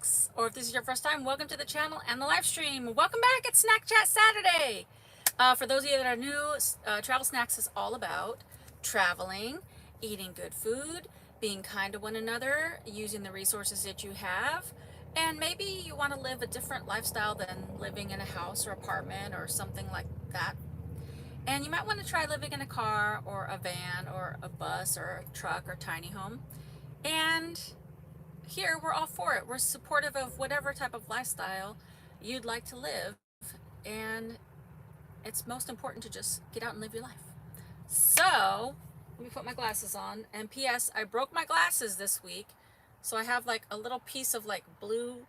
snacks, or if this is your first time, welcome to the channel and the live stream. Welcome back at Snack Chat Saturday. For those of you that are new, Travel Snacks is all about traveling, eating good food, being kind to one another, using the resources that you have, and maybe you want to live a different lifestyle than living in a house or apartment or something like that. And you might want to try living in a car or a van or a bus or a truck or tiny home. And here we're all for it. We're supportive of whatever type of lifestyle you'd like to live, and it's most important to just get out and live your life. So let me put my glasses on. And PS, I broke my glasses this week, so I have like a little piece of like blue,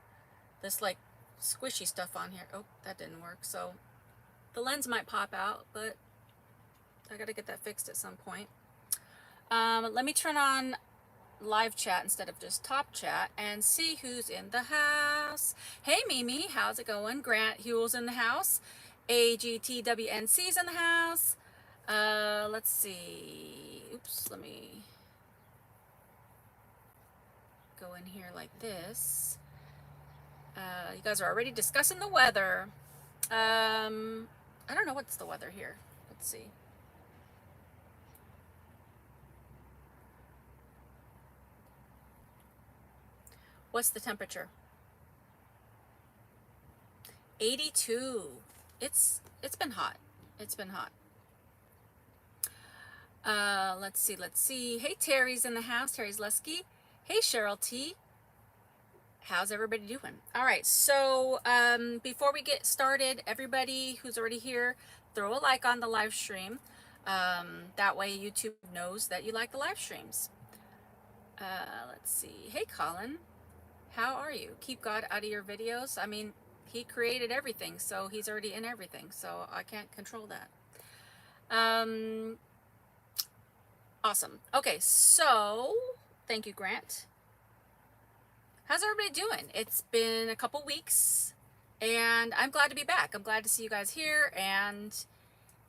this like squishy stuff on here. Oh, that didn't work. So the lens might pop out, but I gotta get that fixed at some point. Let me turn on live chat instead of just top chat and see who's in the house. Hey Mimi, how's it going? Grant Hewell's in the house. AGTWNC's in the house. Let's see. Oops, let me go in here like this. You guys are already discussing the weather. I don't know what's the weather here. Let's see. What's the temperature? 82. It's been hot. It's been hot. Let's see. Hey, Terry's in the house. Terry's Lusky. Hey, Cheryl T. How's everybody doing? All right, so before we get started, everybody who's already here, throw a like on the live stream. That way YouTube knows that you like the live streams. Let's see. Hey, Colin. How are you? Keep God out of your videos. I mean, he created everything, so he's already in everything, so I can't control that. Awesome. Okay, so thank you, Grant. How's everybody doing? It's been a couple weeks, and I'm glad to be back. I'm glad to see you guys here, and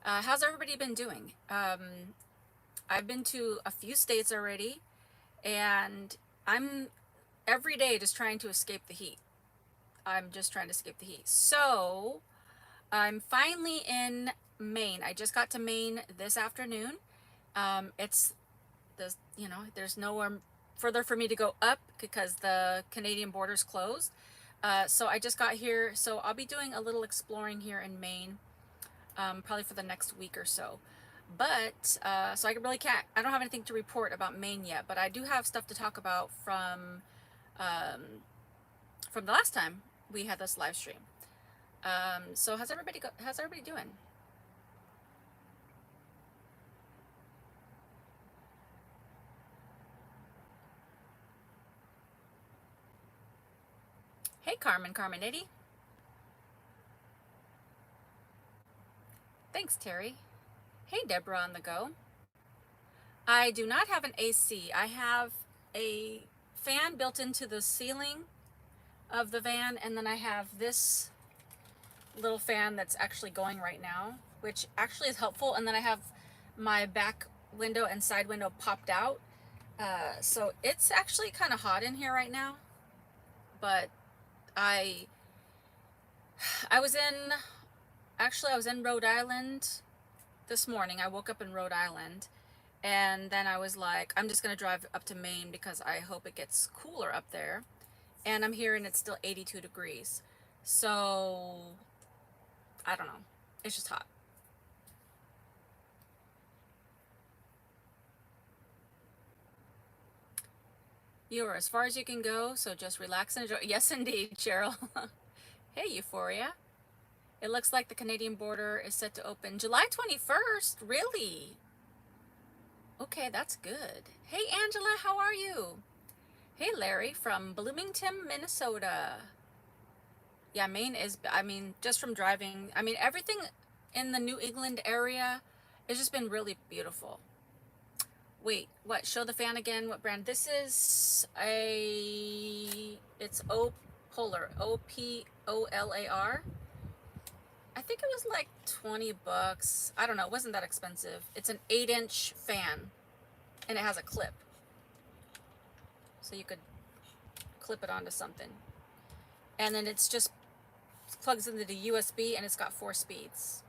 how's everybody been doing? I've been to a few states already, and I'm every day just trying to escape the heat. I'm just trying to escape the heat. So I'm finally in Maine. I just got to Maine this afternoon. It's the, there's nowhere further for me to go up because the Canadian border's closed. So I just got here. So I'll be doing a little exploring here in Maine, probably for the next week or so. But so I really can't, I don't have anything to report about Maine yet, but I do have stuff to talk about from the last time we had this live stream. So how's everybody doing? Hey Carmenetti. Thanks, Terry. Hey Deborah on the go. I do not have an AC. I have a fan built into the ceiling of the van, and then I have this little fan that's actually going right now, which actually is helpful, and then I have my back window and side window popped out, so it's actually kind of hot in here right now. But I was in Rhode Island this morning. I woke up in Rhode Island, and then I was like, I'm just gonna drive up to Maine because I hope it gets cooler up there. And I'm here and it's still 82 degrees. So I don't know. It's just hot. You're as far as you can go, so just relax and enjoy. Yes, indeed, Cheryl. Hey, Euphoria. It looks like the Canadian border is set to open July 21st. Really? Okay, that's good. Hey, Angela, how are you? Hey, Larry from Bloomington, Minnesota. Yeah, Maine is, I mean, just from driving, I mean, everything in the New England area has just been really beautiful. Wait, what? Show the fan again. What brand? This is it's O-Polar, O-P-O-L-A-R. I think it was like 20 bucks. I don't know. It wasn't that expensive. It's an 8-inch fan, and it has a clip. So you could clip it onto something. and then it's just plugs into the USB, and it's got 4 speeds.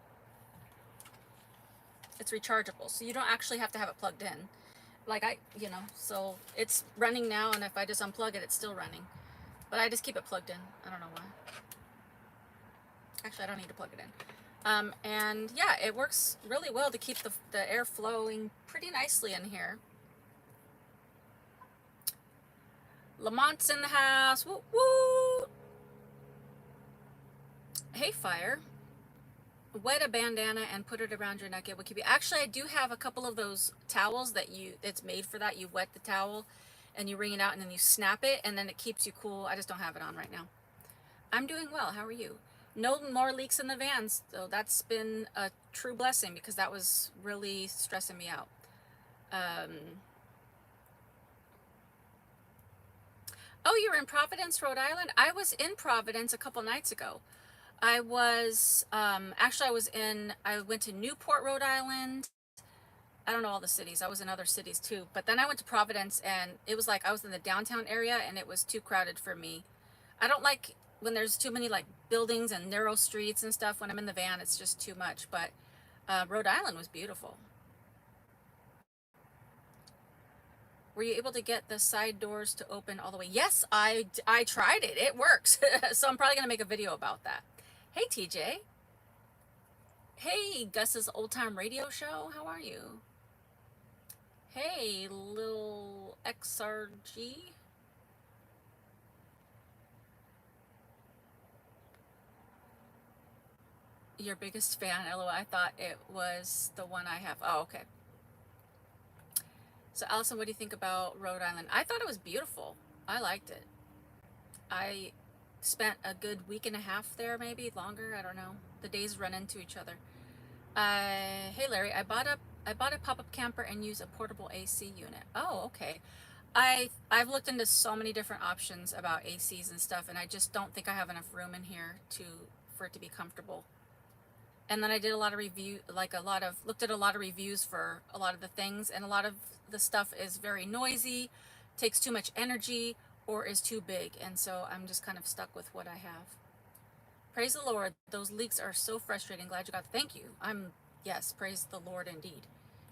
It's rechargeable, so you don't actually have to have it plugged in. Like so it's running now, and if I just unplug it, it's still running. But I just keep it plugged in. I don't know why. Actually, I don't need to plug it in. And yeah, it works really well to keep the air flowing pretty nicely in here. Lamont's in the house. Woo woo! Hey, Fire. Wet a bandana and put it around your neck. It will keep you. Actually, I do have a couple of those towels it's made for that. You wet the towel and you wring it out and then you snap it and then it keeps you cool. I just don't have it on right now. I'm doing well. How are you? No more leaks in the vans, so that's been a true blessing because that was really stressing me out. Oh, you're in Providence, Rhode Island? I was in Providence a couple nights ago. I was, actually I went to Newport, Rhode Island. I don't know all the cities. I was in other cities too. But then I went to Providence and it was like I was in the downtown area and it was too crowded for me. I don't like when there's too many like buildings and narrow streets and stuff. When I'm in the van, it's just too much. But Rhode Island was beautiful. Were you able to get the side doors to open all the way? Yes, I tried it. It works. So I'm probably going to make a video about that. Hey, TJ. Hey, Gus's Old Time Radio Show. How are you? Hey, Lil XRG. Your biggest fan, LOL. I thought it was the one I have. Oh, okay. So, Allison, what do you think about Rhode Island? I thought it was beautiful. I liked it. I spent a good week and a half there, maybe longer. I don't know. The days run into each other. Hey, Larry, I bought a pop-up camper and use a portable AC unit. Oh, okay. I've looked into so many different options about ACs and stuff, and I just don't think I have enough room in here for it to be comfortable. And then I did a lot of looked at a lot of reviews for a lot of the things, and a lot of the stuff is very noisy, takes too much energy, or is too big, and so I'm just kind of stuck with what I have. Praise the Lord. Those leaks are so frustrating. Glad you got. Thank you. Yes, praise the Lord indeed.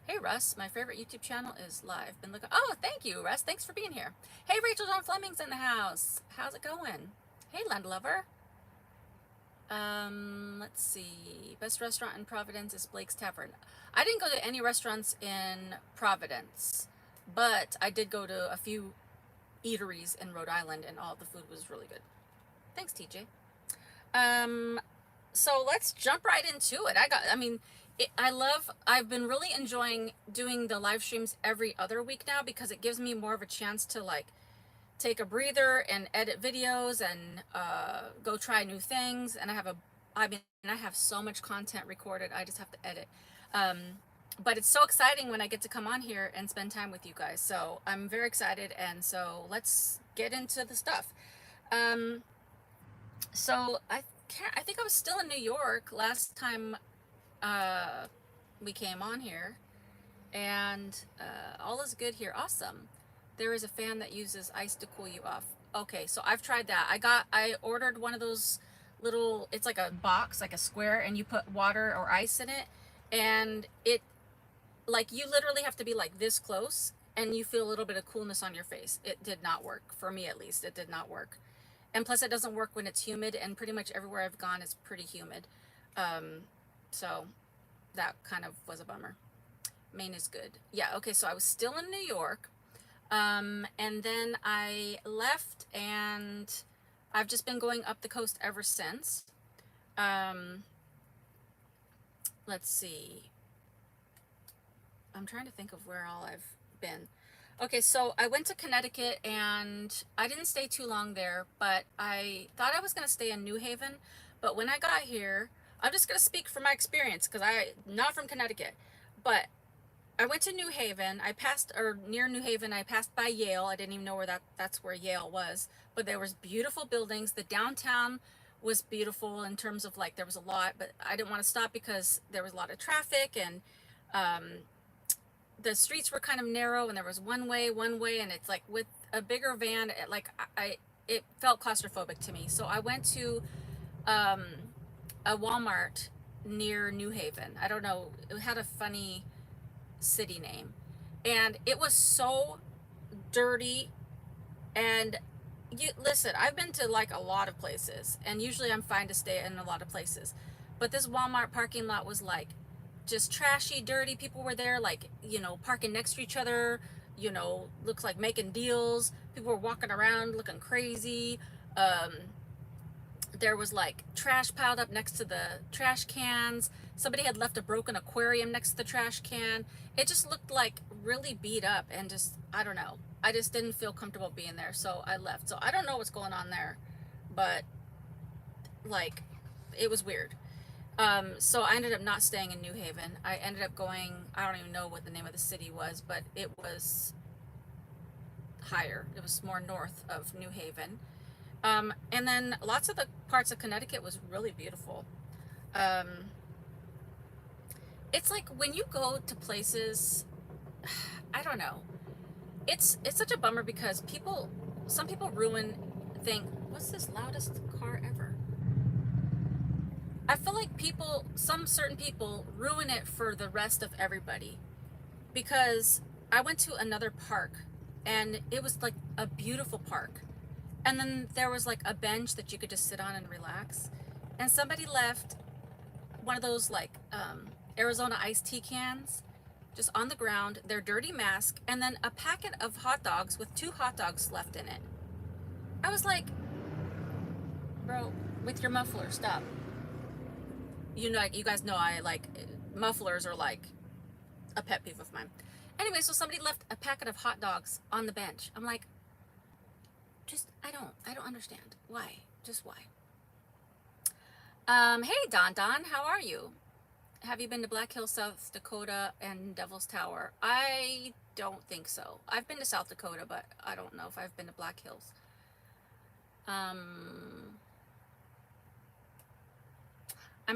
Hey, Russ, my favorite YouTube channel is live. Been looking. Oh, thank you, Russ. Thanks for being here. Hey, Rachel John Fleming's in the house. How's it going? Hey, Land Lover. Let's see. Best restaurant in Providence is Blake's Tavern. I didn't go to any restaurants in Providence, but I did go to a few eateries in Rhode Island, and all the food was really good. Thanks, TJ. So let's jump right into it. I've been really enjoying doing the live streams every other week now because it gives me more of a chance to like take a breather and edit videos and go try new things. And I have so much content recorded. I just have to edit. But it's so exciting when I get to come on here and spend time with you guys. So I'm very excited. And so let's get into the stuff. So I think I was still in New York last time we came on here, and all is good here. Awesome. There is a fan that uses ice to cool you off. Okay, so I've tried that. I ordered one of those little, it's like a box, like a square, and you put water or ice in it, and it, like, you literally have to be like this close, and you feel a little bit of coolness on your face. It did not work. For me, at least, it did not work. And plus, it doesn't work when it's humid, and pretty much everywhere I've gone is pretty humid. So that kind of was a bummer. Maine is good. Yeah, okay, so I was still in New York, and then I left, and I've just been going up the coast ever since. Let's see. I'm trying to think of where all I've been. Okay, so I went to Connecticut, and I didn't stay too long there, but I thought I was going to stay in New Haven. But when I got here, I'm just going to speak from my experience because I'm not from Connecticut. But I went to New Haven. Near New Haven, I passed by Yale. I didn't even know that's where Yale was. But there was beautiful buildings. The downtown was beautiful in terms of like there was a lot, but I didn't want to stop because there was a lot of traffic, and the streets were kind of narrow, and there was one way, and it's like with a bigger van, it felt claustrophobic to me. So I went to um, a Walmart near New Haven. I don't know, it had a funny city name, and it was so dirty. And you listen, I've been to like a lot of places, and usually I'm fine to stay in a lot of places, but this Walmart parking lot was like just trashy, dirty. People were there, like, parking next to each other, looks like making deals. People were walking around looking crazy. um there was like trash piled up next to the trash cans. Somebody had left a broken aquarium next to the trash can. It just looked like really beat up, and just, I don't know. I just didn't feel comfortable being there, so I left. So I don't know what's going on there, but like, it was weird. So I ended up not staying in New Haven. I ended up going, I don't even know what the name of the city was, but it was higher. It was more north of New Haven. And then lots of the parts of Connecticut was really beautiful. Um, it's like when you go to places, I don't know. It's such a bummer because some people think, what's this loudest car ever? I feel like some certain people ruin it for the rest of everybody, because I went to another park, and it was like a beautiful park. And then there was like a bench that you could just sit on and relax. And somebody left one of those like Arizona iced tea cans just on the ground, their dirty mask, and then a packet of hot dogs with 2 hot dogs left in it. I was like, bro, with your muffler, stop. You guys know I like, mufflers are like a pet peeve of mine. Anyway, so somebody left a packet of hot dogs on the bench. I'm like, I don't understand. Why? Just why? Hey, Don, how are you? Have you been to Black Hills, South Dakota, and Devil's Tower? I don't think so. I've been to South Dakota, but I don't know if I've been to Black Hills. I'm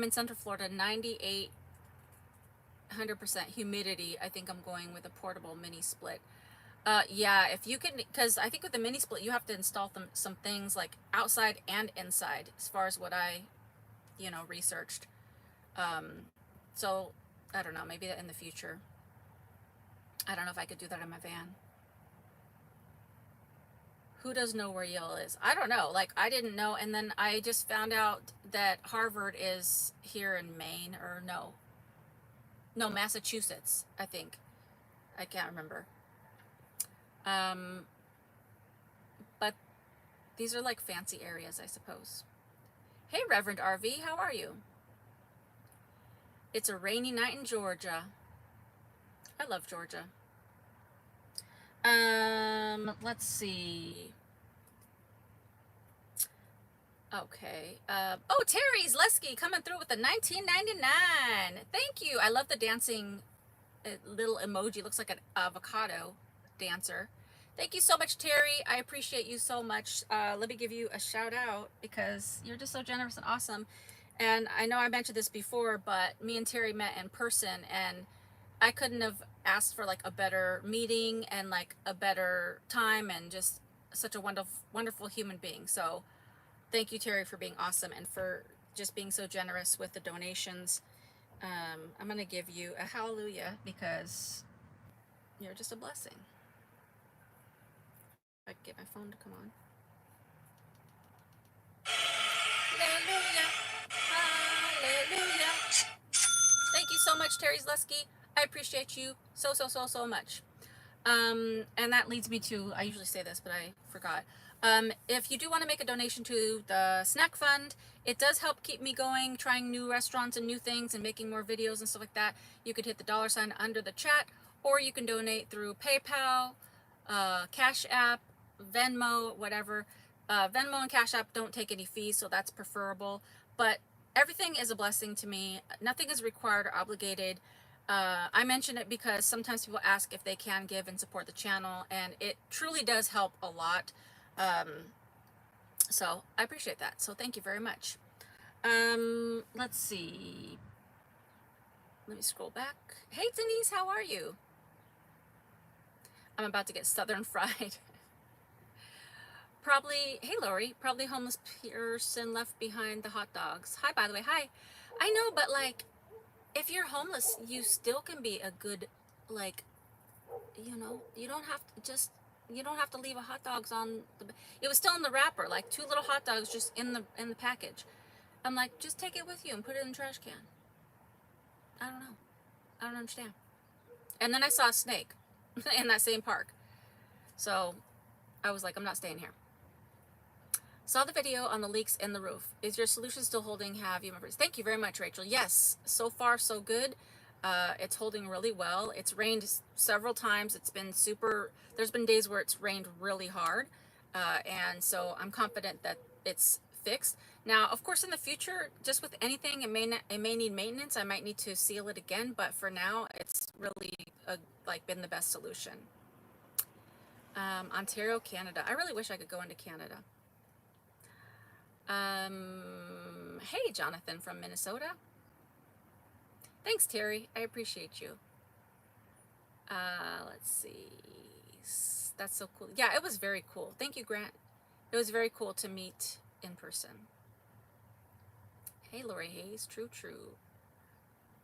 in Central Florida, 98, 100% humidity. I think I'm going with a portable mini split. Yeah, if you can, because I think with the mini split, you have to install some things like outside and inside, as far as what I, researched. So I don't know, maybe that in the future. I don't know if I could do that in my van. Who does know where Yale is? I don't know. Like, I didn't know, and then I just found out that Harvard is here in Maine, or no, Massachusetts, I think. I can't remember. But these are like fancy areas, I suppose. Hey, Reverend RV, how are you? It's a rainy night in Georgia. I love Georgia. Let's see. Okay. Oh, Terry Zleski coming through with the $19.99. Thank you. I love the dancing little emoji. Looks like an avocado dancer. Thank you so much, Terry. I appreciate you so much. Let me give you a shout out because you're just so generous and awesome. And I know I mentioned this before, but me and Terry met in person, and I couldn't have asked for like a better meeting and like a better time, and just such a wonderful human being. So thank you, Terry, for being awesome and for just being so generous with the donations. I'm going to give you a hallelujah because you're just a blessing. I can get my phone to come on. Hallelujah. Hallelujah. Thank you so much, Terry Zleski. I appreciate you so much. And that leads me to, I usually say this, but I forgot. If you do want to make a donation to the snack fund, it does help keep me going, trying new restaurants and new things and making more videos and stuff like that. You could hit the $ under the chat, or you can donate through PayPal, Cash App, Venmo, whatever. Venmo and Cash App don't take any fees, so that's preferable. But everything is a blessing to me. Nothing is required or obligated. I mention it because sometimes people ask if they can give and support the channel, and it truly does help a lot. So I appreciate that. So thank you very much. Let's see. Let me scroll back. Hey, Denise, how are you? I'm about to get Southern fried. Probably, hey Lori, probably homeless person left behind the hot dogs. Hi, by the way, hi. I know, but like, if you're homeless, you still can be a good, like, you don't have to just, you don't have to leave a hot dogs on the, it was still in the wrapper, like two little hot dogs just in the package. I'm like, just take it with you and put it in the trash can. I don't know. I don't understand. And then I saw a snake in that same park. So I was like, I'm not staying here. Saw the video on the leaks in the roof. Is your solution still holding? Have you members? Thank you very much, Rachel. Yes, so far so good. It's holding really well. It's rained several times. It's been super, there's been days where it's rained really hard. And so I'm confident that it's fixed. Now, of course, in the future, just with anything, it may need maintenance. I might need to seal it again, but for now, it's really like been the best solution. Ontario, Canada. I really wish I could go into Canada. Hey, Jonathan from Minnesota. Thanks, Terry. I appreciate you. Let's see. That's so cool. Yeah, it was very cool. Thank you, Grant. It was very cool to meet in person. Hey, Lori Hayes. True, true.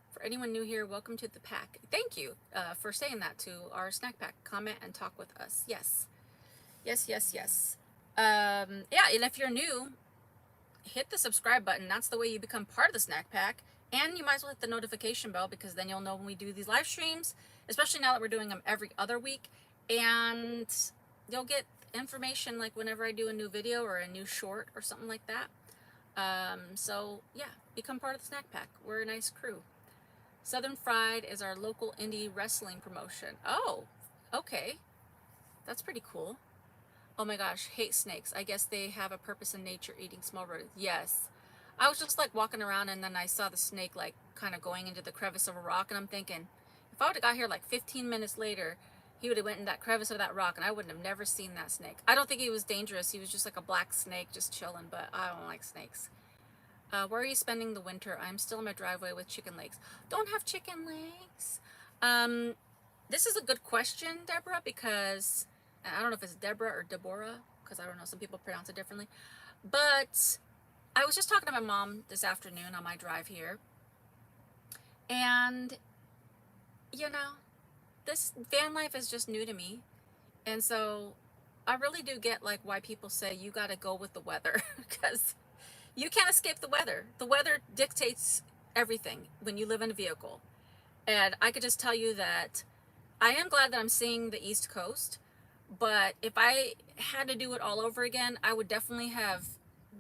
For anyone new here, welcome to the pack. Thank you for saying that to our snack pack. Comment and talk with us. Yes. Yes, yes, yes. Yeah, and if you're new, hit the subscribe button. That's the way you become part of the snack pack. And you might as well hit the notification bell, because then you'll know when we do these live streams, especially now that we're doing them every other week. And you'll get information like whenever I do a new video or a new short or something like that. So yeah, become part of the snack pack. We're a nice crew. Southern Fried is our local indie wrestling promotion. Oh, okay. That's pretty cool. Oh my gosh, hate snakes. I guess they have a purpose in nature, eating small rodents. Yes. I was just like walking around, and then I saw the snake like kind of going into the crevice of a rock, and I'm thinking, if I would have got here like 15 minutes later, he would have went in that crevice of that rock, and I wouldn't have never seen that snake. I don't think he was dangerous. He was just like a black snake just chilling, but I don't like snakes. Where are you spending the winter? I'm still in my driveway with chicken legs. Don't have chicken legs. This is a good question, Deborah, because I don't know if it's Deborah or Deborah, because I don't know, some people pronounce it differently. But I was just talking to my mom this afternoon on my drive here. And, you know, this van life is just new to me. And so I really do get like why people say you got to go with the weather, because you can't escape the weather. The weather dictates everything when you live in a vehicle. And I could just tell you that I am glad that I'm seeing the East Coast. But if I had to do it all over again, I would definitely have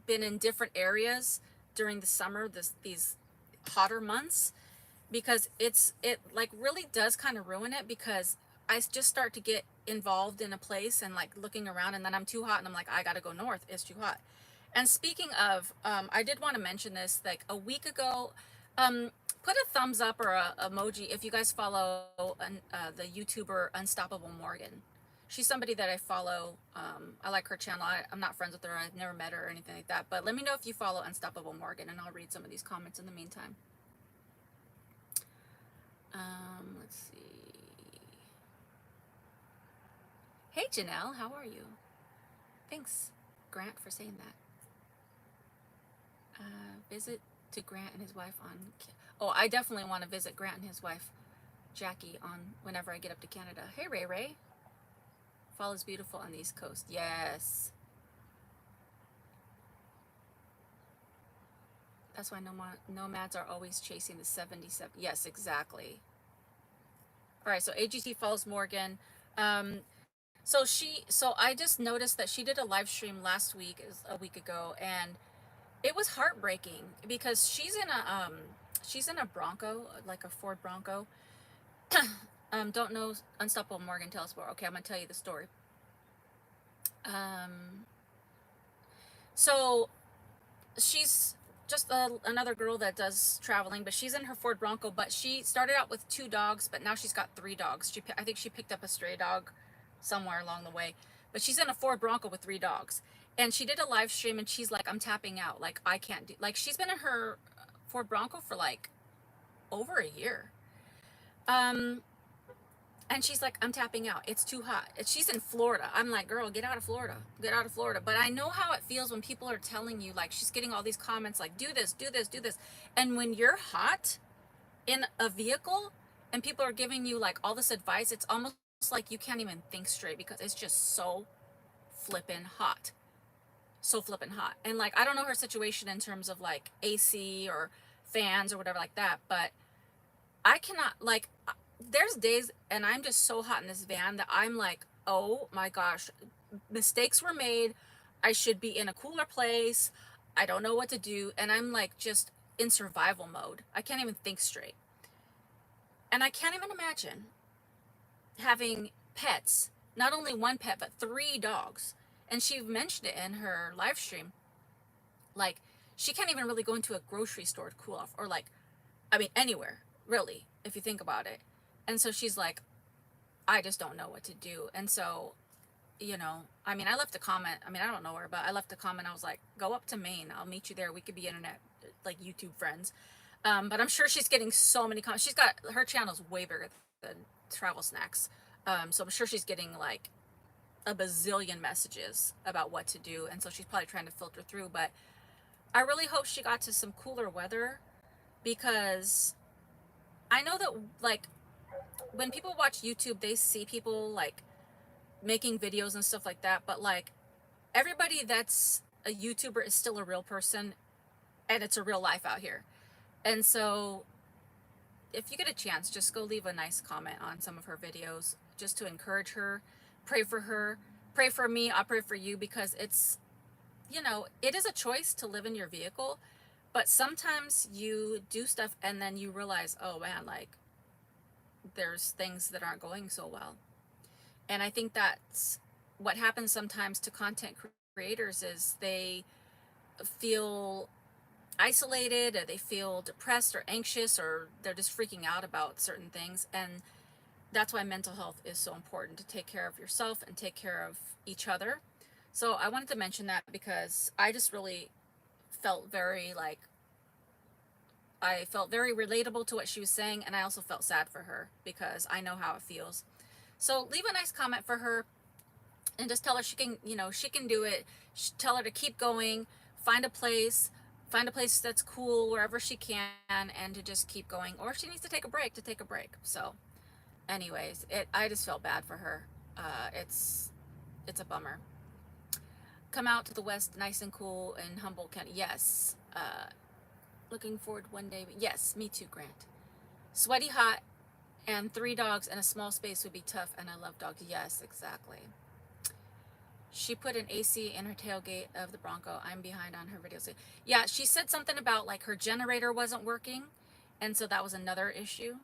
been in different areas during the summer, these hotter months, because it like really does kind of ruin it, because I just start to get involved in a place and like looking around, and then I'm too hot and I'm like, I gotta go north, it's too hot. And speaking of, I did want to mention this, like a week ago, put a thumbs up or a emoji if you guys follow the YouTuber Unstoppable Morgan. She's somebody that I follow. I like her channel. I'm not friends with her. I've never met her or anything like that. But let me know if you follow Unstoppable Morgan, and I'll read some of these comments in the meantime. Let's see. Hey, Janelle. How are you? Thanks, Grant, for saying that. Visit to Grant and his wife on... Oh, I definitely want to visit Grant and his wife, Jackie, on whenever I get up to Canada. Hey, Ray Ray. Fall is beautiful on the East Coast. Yes. That's why nomads are always chasing the 77. Yes, exactly. All right, so AGT Falls Morgan. So I just noticed that she did a live stream last week, a week ago, and it was heartbreaking because she's in a Bronco, like a Ford Bronco. Don't know Unstoppable Morgan, tell us more. Okay, I'm gonna tell you the story. So she's just another girl that does traveling, but she's in her Ford Bronco. But she started out with 2 dogs, but now she's got 3 dogs. I think she picked up a stray dog somewhere along the way. But she's in a Ford Bronco with 3 dogs. And she did a live stream, and she's like, I'm tapping out. Like, I can't do... Like, she's been in her Ford Bronco for, like, over a year. And And she's like, I'm tapping out. It's too hot. She's in Florida. I'm like, girl, get out of Florida. Get out of Florida. But I know how it feels when people are telling you, like, she's getting all these comments like, do this, do this, do this. And when you're hot in a vehicle and people are giving you like all this advice, it's almost like you can't even think straight because it's just so flippin' hot. So flippin' hot. And like, I don't know her situation in terms of like AC or fans or whatever like that, but I cannot, like, there's days and I'm just so hot in this van that I'm like, oh my gosh, mistakes were made. I should be in a cooler place. I don't know what to do. And I'm like just in survival mode. I can't even think straight. And I can't even imagine having pets, not only one pet, but 3 dogs. And she mentioned it in her live stream. Like, she can't even really go into a grocery store to cool off, or like, I mean, anywhere, really, if you think about it. And so she's like, I just don't know what to do. And so, you know, I mean, I left a comment. I mean, I don't know her, but I left a comment. I was like, go up to Maine. I'll meet you there. We could be internet, like YouTube friends. But I'm sure she's getting so many comments. She's got, her channel's way bigger than Travel Snacks. So I'm sure she's getting like a bazillion messages about what to do. And so she's probably trying to filter through. But I really hope she got to some cooler weather, because I know that like when people watch YouTube, they see people like making videos and stuff like that. But like everybody that's a YouTuber is still a real person, and it's a real life out here. And so if you get a chance, just go leave a nice comment on some of her videos just to encourage her, pray for her, pray for me. I'll pray for you, because it's, you know, it is a choice to live in your vehicle, but sometimes you do stuff and then you realize, oh man, like there's things that aren't going so well. And I think that's what happens sometimes to content creators, is they feel isolated, or they feel depressed or anxious, or they're just freaking out about certain things. And that's why mental health is so important, to take care of yourself and take care of each other. So I wanted to mention that because I just really felt very like, I felt very relatable to what she was saying, and I also felt sad for her because I know how it feels. So leave a nice comment for her and just tell her she can, you know, she can do it. Tell her to keep going, find a place that's cool wherever she can, and to just keep going. Or if she needs to take a break, to take a break. So anyways, I just felt bad for her. It's a bummer. Come out to the west, nice and cool in Humboldt County. Yes. Looking forward one day. Yes, me too, Grant. Sweaty, hot, and 3 dogs in a small space would be tough, and I love dogs. Yes, exactly. She put an AC in her tailgate of the Bronco. I'm behind on her videos. Yeah, she said something about like her generator wasn't working, and so that was another issue.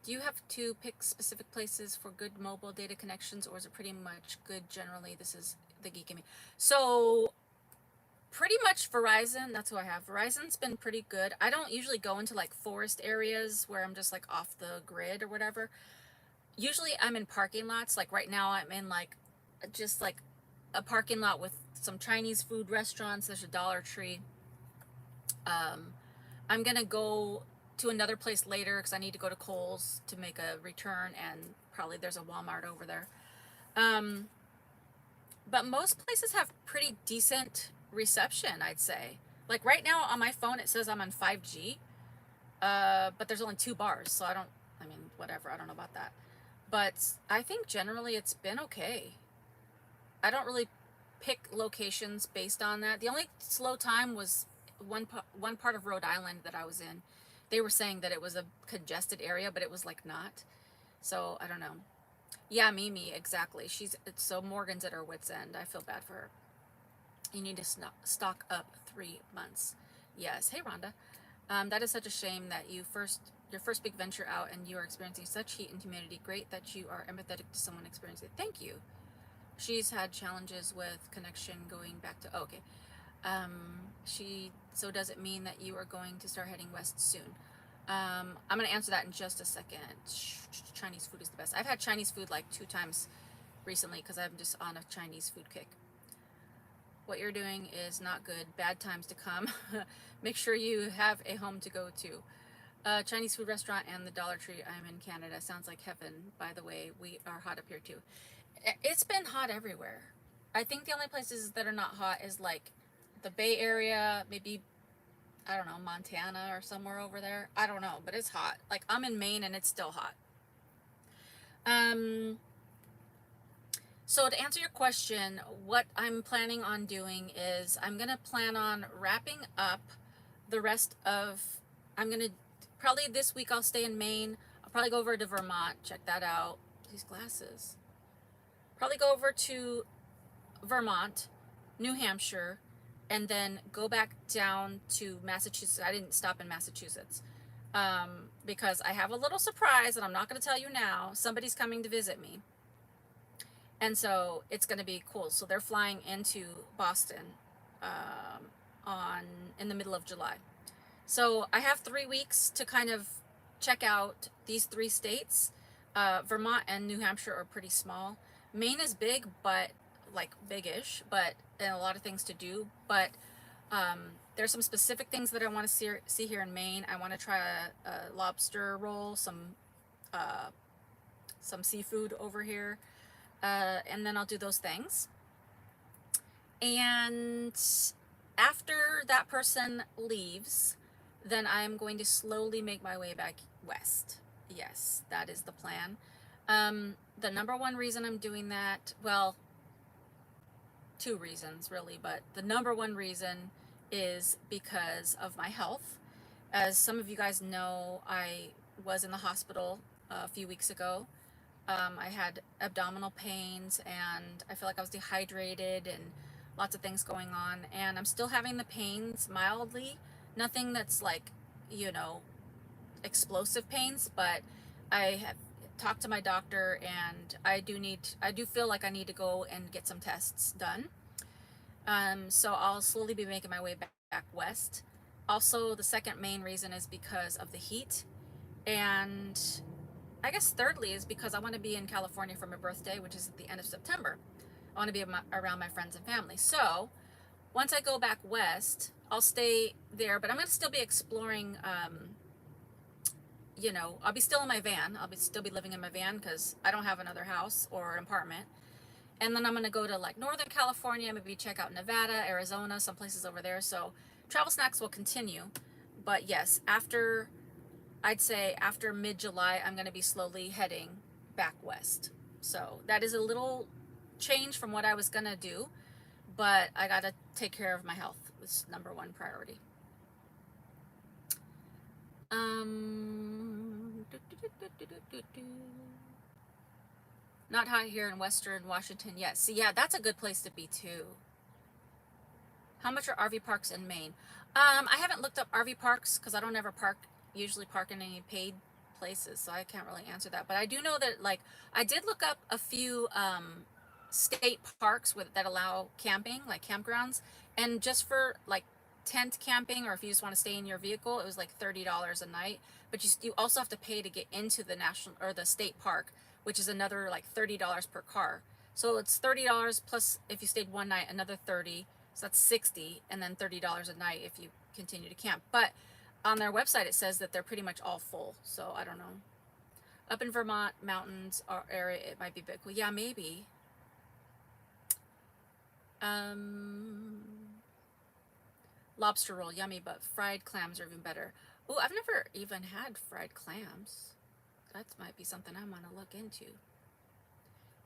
Do you have to pick specific places for good mobile data connections, or is it pretty much good generally? This is the geek in me. So pretty much Verizon, that's who I have. Verizon's been pretty good. I don't usually go into like forest areas where I'm just like off the grid or whatever. Usually I'm in parking lots. Like right now I'm in like just like a parking lot with some Chinese food restaurants. There's a Dollar Tree. I'm gonna go to another place later because I need to go to Kohl's to make a return, and probably there's a Walmart over there. But most places have pretty decent reception, I'd say. Like right now on my phone it says I'm on 5G, but there's only 2 bars, so I mean, whatever, I don't know about that. But I think generally it's been okay. I don't really pick locations based on that. The only slow time was one part of Rhode Island that I was in. They were saying that it was a congested area, but it was like not. So I don't know. Yeah, Mimi, exactly. So Morgan's at her wit's end. I feel bad for her. You need to stock up 3 months. Yes. Hey, Rhonda. That is such a shame that your first big venture out and you are experiencing such heat and humidity. Great that you are empathetic to someone experiencing it. Thank you. She's had challenges with connection going back to, okay. So does it mean that you are going to start heading west soon? I'm going to answer that in just a second. Chinese food is the best. I've had Chinese food like 2 times recently because I'm just on a Chinese food kick. What you're doing is not good. Bad times to come. Make sure you have a home to go to. Chinese food restaurant and the Dollar Tree. I'm in Canada. Sounds like heaven. By the way, we are hot up here too. It's been hot everywhere. I think the only places that are not hot is like the Bay Area, maybe, I don't know, Montana or somewhere over there. I don't know, but it's hot. Like, I'm in Maine and it's still hot. Um, so to answer your question, what I'm planning on doing is I'm going to plan on wrapping up the rest of, I'm going to, probably this week I'll stay in Maine. I'll probably go over to Vermont, check that out. These glasses. Probably go over to Vermont, New Hampshire, and then go back down to Massachusetts. I didn't stop in Massachusetts because I have a little surprise that I'm not going to tell you now. Somebody's coming to visit me. And so it's going to be cool. So they're flying into Boston in the middle of July. So I have 3 weeks to kind of check out these 3 states. Vermont and New Hampshire are pretty small. Maine is big, but like big-ish, but and a lot of things to do. But there's some specific things that I want to see here in Maine. I want to try a lobster roll, some seafood over here. And then I'll do those things. And after that person leaves, then I'm going to slowly make my way back west. Yes, that is the plan. The number one reason I'm doing that, well, 2 reasons really, but the number one reason is because of my health. As some of you guys know, I was in the hospital a few weeks ago. I had abdominal pains and I feel like I was dehydrated and lots of things going on, and I'm still having the pains mildly. Nothing that's like, explosive pains, but I have talked to my doctor and I do feel like I need to go and get some tests done. So I'll slowly be making my way back west. Also, the second main reason is because of the heat, and I guess thirdly is because I want to be in California for my birthday, which is at the end of September. I want to be around my friends and family. So once I go back west, I'll stay there, but I'm going to still be exploring. I'll be still in my van. I'll still be living in my van because I don't have another house or an apartment. And then I'm going to go to like Northern California, maybe check out Nevada, Arizona, some places over there. So travel snacks will continue. But yes, I'd say after mid-July, I'm going to be slowly heading back west. So that is a little change from what I was going to do, but I got to take care of my health. It's number one priority. Not hot here in Western Washington yet. See, yeah, that's a good place to be too. How much are RV parks in Maine? I haven't looked up RV parks because I don't ever usually park in any paid places, so I can't really answer that. But I do know that, like, I did look up a few state parks that allow camping, like campgrounds, and just for like tent camping, or if you just want to stay in your vehicle, it was like $30 a night. But you also have to pay to get into the national or the state park, which is another like $30 per car. So it's $30 plus if you stayed one night, another 30. So that's 60, and then $30 a night if you continue to camp. But on their website, it says that they're pretty much all full. So I don't know. Up in Vermont, mountains area, it might be big. Well, yeah, maybe. Lobster roll, yummy, but fried clams are even better. Oh, I've never even had fried clams. That might be something I'm gonna look into.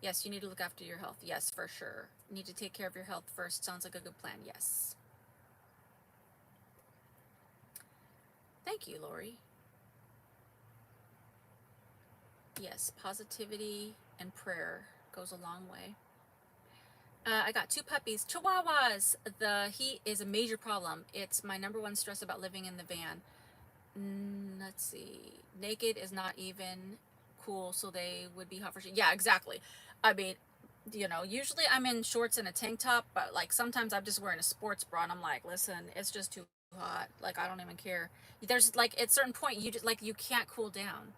Yes, you need to look after your health. Yes, for sure. You need to take care of your health first. Sounds like a good plan. Yes. Thank you, Lori. Yes, positivity and prayer goes a long way. I got 2 puppies, Chihuahuas. The heat is a major problem. It's my number one stress about living in the van. Let's see. Naked is not even cool, so they would be hot for sure. Yeah, exactly. I mean, usually I'm in shorts and a tank top, but like sometimes I'm just wearing a sports bra and I'm like, listen, it's just too hot. Like, I don't even care. There's like at a certain point you can't cool down.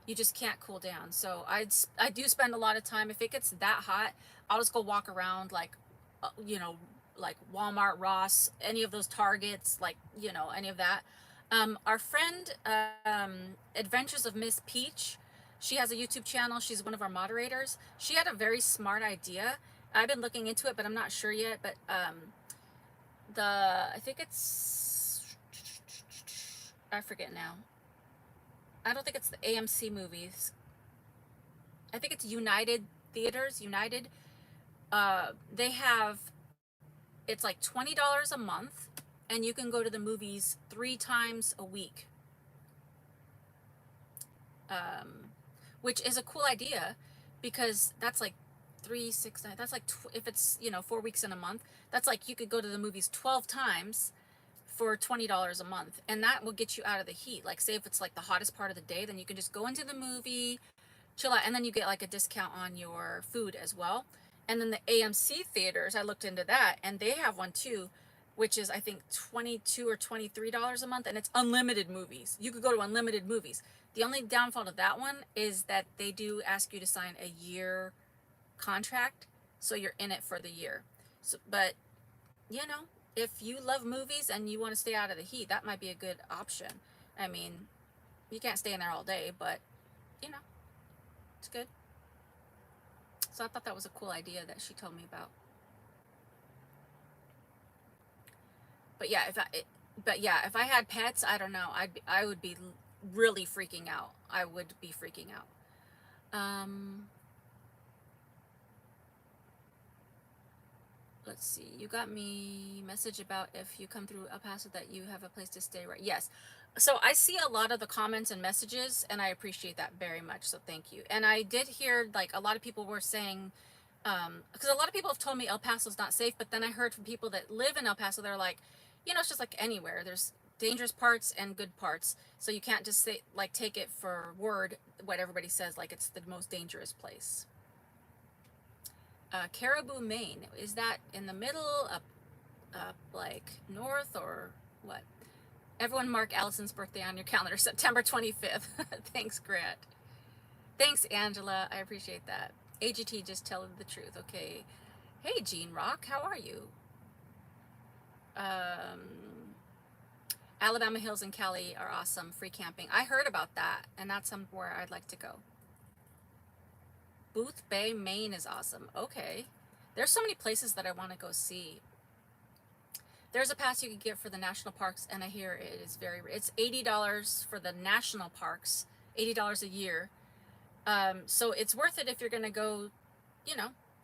You just can't cool down. So I do spend a lot of time. If it gets that hot, I'll just go walk around like like Walmart, Ross, any of those Targets, like any of that. Our friend, Adventures of Miss Peach, she has a YouTube channel. She's one of our moderators. She had a very smart idea. I've been looking into it, but I'm not sure yet. But I think it's, I forget now. I don't think it's the AMC movies. I think it's United Theaters. United. They have, it's like $20 a month, and you can go to the movies 3 times a week. Which is a cool idea, because that's like 3, 6, 9. That's like if it's 4 weeks in a month, that's like you could go to the movies 12 times for $20 a month, and that will get you out of the heat. Like, say if it's like the hottest part of the day, then you can just go into the movie, chill out, and then you get like a discount on your food as well. And then the AMC theaters, I looked into that, and they have one too, which is I think $22 or $23 a month, and it's unlimited movies. You could go to unlimited movies. The only downfall to that one is that they do ask you to sign a year contract, so you're in it for the year. So, but if you love movies and you want to stay out of the heat, that might be a good option. I mean, you can't stay in there all day, but it's good. So I thought that was a cool idea that she told me about. But yeah, if I had pets, I don't know, I would be really freaking out. I would be freaking out. Let's see. You got me message about if you come through El Paso that you have a place to stay, right? Yes. So I see a lot of the comments and messages, and I appreciate that very much. So thank you. And I did hear like a lot of people were saying, because a lot of people have told me El Paso's not safe, but then I heard from people that live in El Paso, they're like, it's just like anywhere. There's dangerous parts and good parts. So you can't just say, like, take it for word what everybody says, like it's the most dangerous place. Caribou, Maine. Is that in the middle, up like north, or what? Everyone mark Allison's birthday on your calendar, September 25th. Thanks, Grant. Thanks, Angela. I appreciate that. AGT, just tell the truth. Okay. Hey, Gene Rock. How are you? Alabama Hills and Cali are awesome. Free camping. I heard about that, and that's somewhere I'd like to go. Booth Bay, Maine is awesome. Okay. There's so many places that I want to go see. There's a pass you can get for the national parks, and I hear it is it's $80 for the national parks, $80 a year. So it's worth it if you're going to go,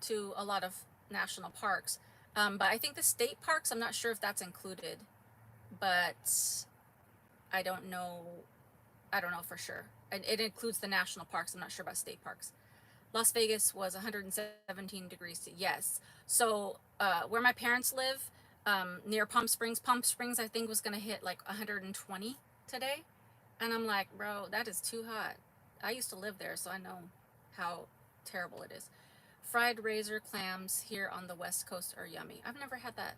to a lot of national parks. But I think the state parks, I'm not sure if that's included, but I don't know for sure. It includes the national parks. I'm not sure about state parks. Las Vegas was 117 degrees. Yes. So where my parents live, near Palm Springs, I think was going to hit like 120 today. And I'm like, bro, that is too hot. I used to live there, so I know how terrible it is. Fried razor clams here on the West Coast are yummy. I've never had that.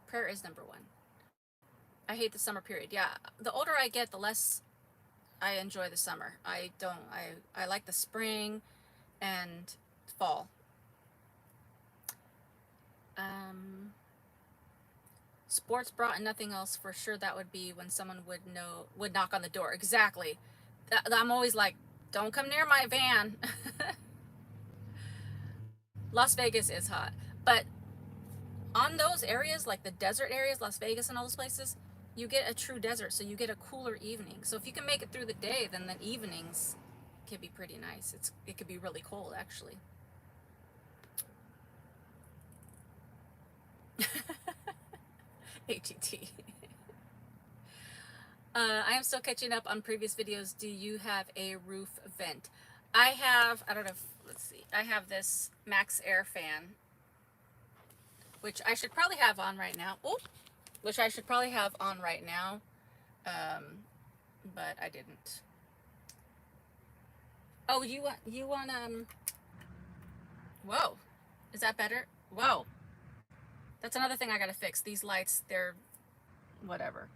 Prayer is number 1. I hate the summer period. Yeah, the older I get, the less I enjoy the summer. I like the spring and fall. Sports bra and nothing else, for sure. That would be when someone would knock on the door. Exactly. I'm always like, don't come near my van. Las Vegas is hot, but on those areas, like the desert areas, Las Vegas and all those places, you get a true desert, so you get a cooler evening. So if you can make it through the day, then the evenings can be pretty nice. It could be really cold, actually. ATT. I am still catching up on previous videos. Do you have a roof vent? I don't know, let's see. I have this Max Air fan, which I should probably have on right now. But I didn't. Oh, you want, whoa. Is that better? Whoa. That's another thing I gotta fix. These lights, they're whatever.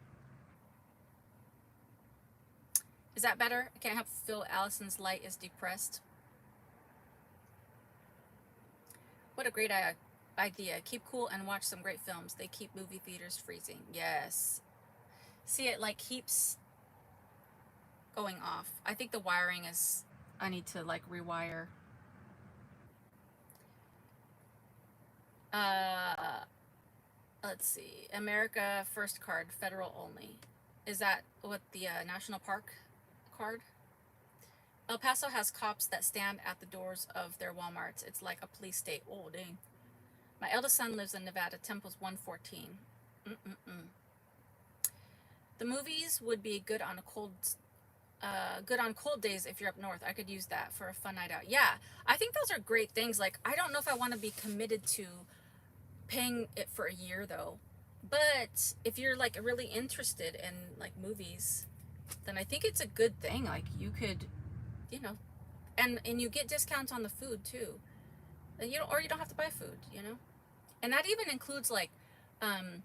Is that better? I can't help feel Allison's light is depressed. What a great idea. Keep cool and watch some great films. They keep movie theaters freezing. Yes. See, it like keeps going off. I think the wiring is, I need to like rewire. Uh, let's see. America First card, federal only. Is that what the national park card? El Paso has cops that stand at the doors of their Walmarts. It's like a police state. Oh, dang. My eldest son lives in Nevada. Temple's 114. Mm-mm-mm. The movies would be good on a good on cold days if you're up north. I could use that for a fun night out. Yeah, I think those are great things. Like, I don't know if I want to be committed to paying it for a year though. But if you're like really interested in like movies, then I think it's a good thing. Like, you could, you know, and you get discounts on the food too. And you don't, or you don't have to buy food, you know. And that even includes um,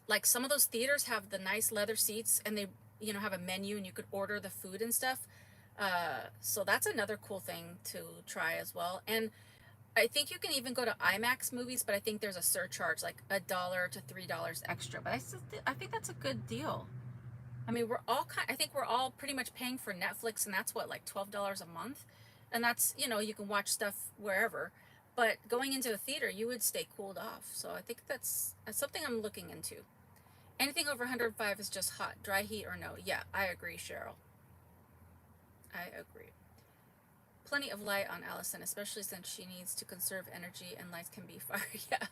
like some of those theaters have the nice leather seats, and they, you know, have a menu and you could order the food and stuff. So that's another cool thing to try as well. And I think you can even go to IMAX movies, but I think there's a surcharge, like $1 to $3 extra. But I think that's a good deal. I mean, I think we're all pretty much paying for Netflix, and that's what, like $12 a month, and that's, you know, you can watch stuff wherever. But going into a theater, you would stay cooled off. So I think that's something I'm looking into. Anything over 105 is just hot, dry heat or no. Yeah, I agree, Cheryl. I agree. Plenty of light on Allison, especially since she needs to conserve energy and lights can be fire. Yeah.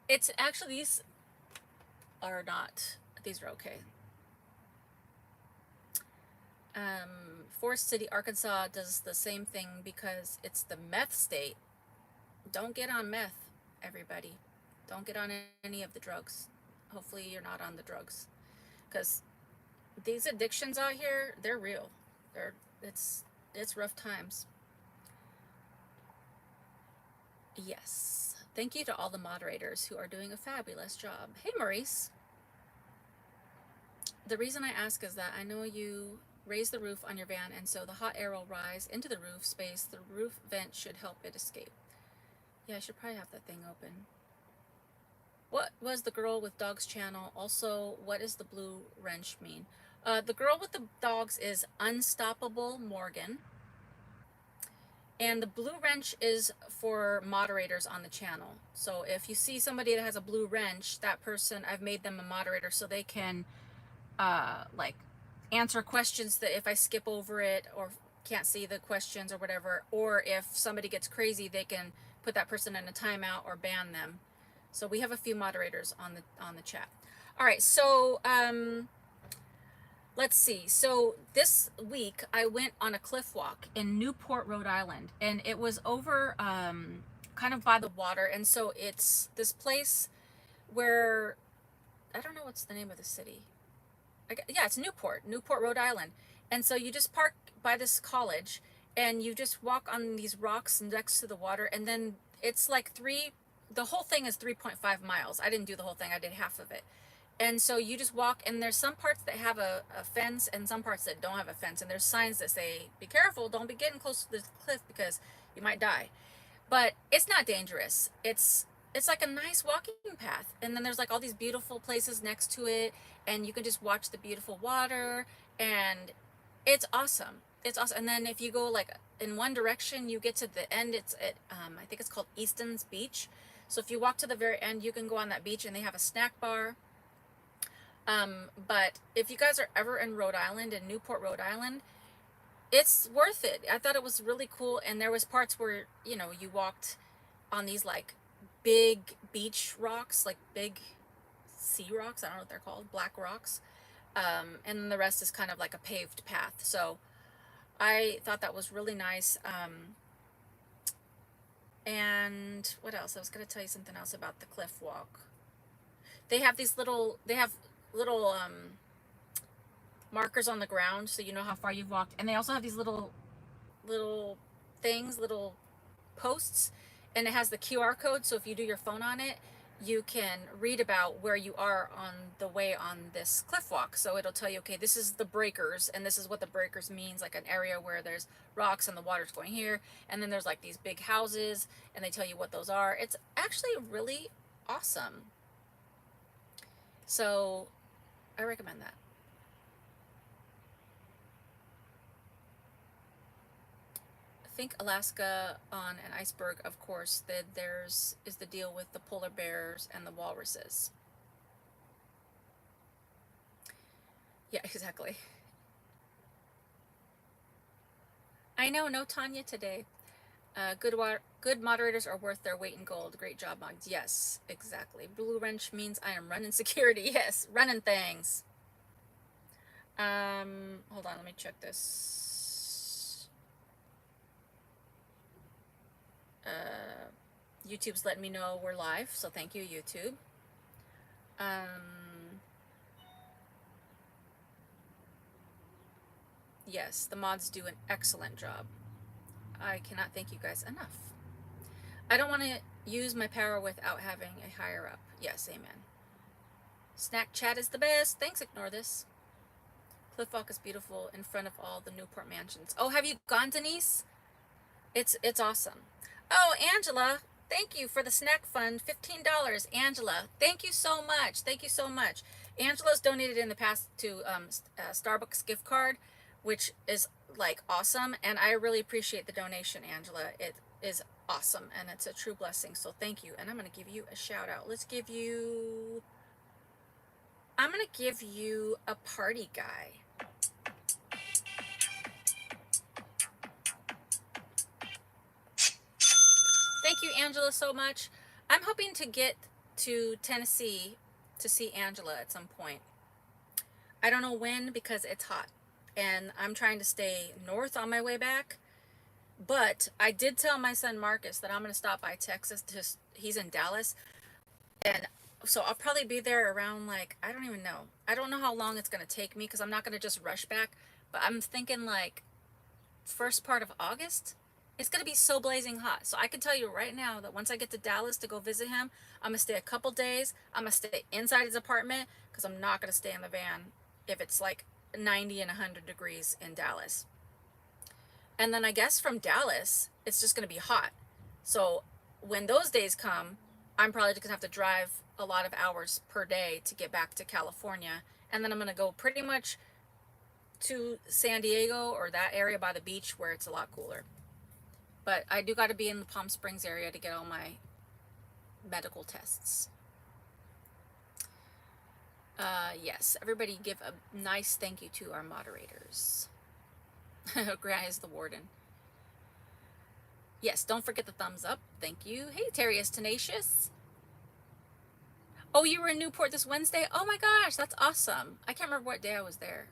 It's actually, are not, these are okay. Forest City, Arkansas does the same thing because it's the meth state. Don't get on meth, everybody. Don't get on any of the drugs. Hopefully you're not on the drugs. Because these addictions out here, they're real. They're, it's rough times. Yes. Thank you to all the moderators who are doing a fabulous job. Hey, Maurice. The reason I ask is that I know you raise the roof on your van, and so the hot air will rise into the roof space. The roof vent should help it escape. Yeah, I should probably have that thing open. What was the girl with dogs channel? Also, what does the blue wrench mean? The girl with the dogs is Unstoppable Morgan. And the blue wrench is for moderators on the channel. So if you see somebody that has a blue wrench, that person, I've made them a moderator so they can like answer questions that if I skip over it or can't see the questions or whatever, or if somebody gets crazy, they can put that person in a timeout or ban them. So we have a few moderators on the chat. All right, so let's see. So this week I went on a cliff walk in Newport, Rhode Island, and it was over kind of by the water. And so it's this place where, I don't know what's the name of the city. Yeah, it's Newport, Rhode Island. And so you just park by this college and you just walk on these rocks next to the water. And then it's like the whole thing is 3.5 miles. I didn't do the whole thing, I did half of it. And so you just walk, and there's some parts that have a fence and some parts that don't have a fence. And there's signs that say, be careful, don't be getting close to the cliff because you might die. But it's not dangerous. It's like a nice walking path, and then there's like all these beautiful places next to it, and you can just watch the beautiful water, and it's awesome. It's awesome. And then if you go like in one direction, you get to the end. It's at I think it's called Easton's Beach. So if you walk to the very end, you can go on that beach, and they have a snack bar. But if you guys are ever in Rhode Island, in Newport, Rhode Island, it's worth it. I thought it was really cool, and there was parts where, you know, you walked on these like big beach rocks, like big sea rocks. I don't know what they're called, black rocks. And then the rest is kind of like a paved path. So I thought that was really nice. And what else? I was going to tell you something else about the cliff walk. They have little markers on the ground so you know how far you've walked. And they also have these little things, little posts, and it has the QR code. So if you do your phone on it, you can read about where you are on the way on this cliff walk. So it'll tell you, okay, this is the breakers, and this is what the breakers means, like an area where there's rocks and the water's going here. And then there's like these big houses, and they tell you what those are. It's actually really awesome. So I recommend that. Think Alaska on an iceberg, of course. There's is the deal with the polar bears and the walruses. Yeah, exactly. I know, no Tanya today. Good moderators are worth their weight in gold. Great job, Mods. Yes, exactly. Blue wrench means I am running security. Yes, running things. Hold on, let me check this. YouTube's letting me know we're live, so thank you, YouTube. Yes, the mods do an excellent job. I cannot thank you guys enough. I don't want to use my power without having a higher up. Yes, amen. Snack chat is the best. Thanks, ignore this. Cliff Walk is beautiful in front of all the Newport mansions. Oh, have you gone, Denise? It's awesome. Oh, Angela, thank you for the snack fund. $15. Angela, thank you so much. Thank you so much. Angela's donated in the past to Starbucks gift card, which is like awesome. And I really appreciate the donation, Angela. It is awesome and it's a true blessing. So thank you. And I'm going to give you a shout out. I'm going to give you a party guy. Thank you, Angela, so much. I'm hoping to get to Tennessee to see Angela at some point. I don't know when because it's hot and I'm trying to stay north on my way back. But I did tell my son Marcus that I'm going to stop by Texas. He's in Dallas. And so I'll probably be there around like, I don't even know. I don't know how long it's going to take me because I'm not going to just rush back. But I'm thinking like first part of August. It's going to be so blazing hot. So I can tell you right now that once I get to Dallas to go visit him, I'm going to stay a couple days. I'm going to stay inside his apartment because I'm not going to stay in the van if it's like 90 and 100 degrees in Dallas. And then I guess from Dallas, it's just going to be hot. So when those days come, I'm probably just going to have to drive a lot of hours per day to get back to California. And then I'm going to go pretty much to San Diego or that area by the beach where it's a lot cooler. But I do got to be in the Palm Springs area to get all my medical tests. Yes, everybody give a nice thank you to our moderators. Grant is the warden. Yes, don't forget the thumbs up. Thank you. Hey, Terry is tenacious. Oh, you were in Newport this Wednesday? Oh my gosh, that's awesome. I can't remember what day I was there.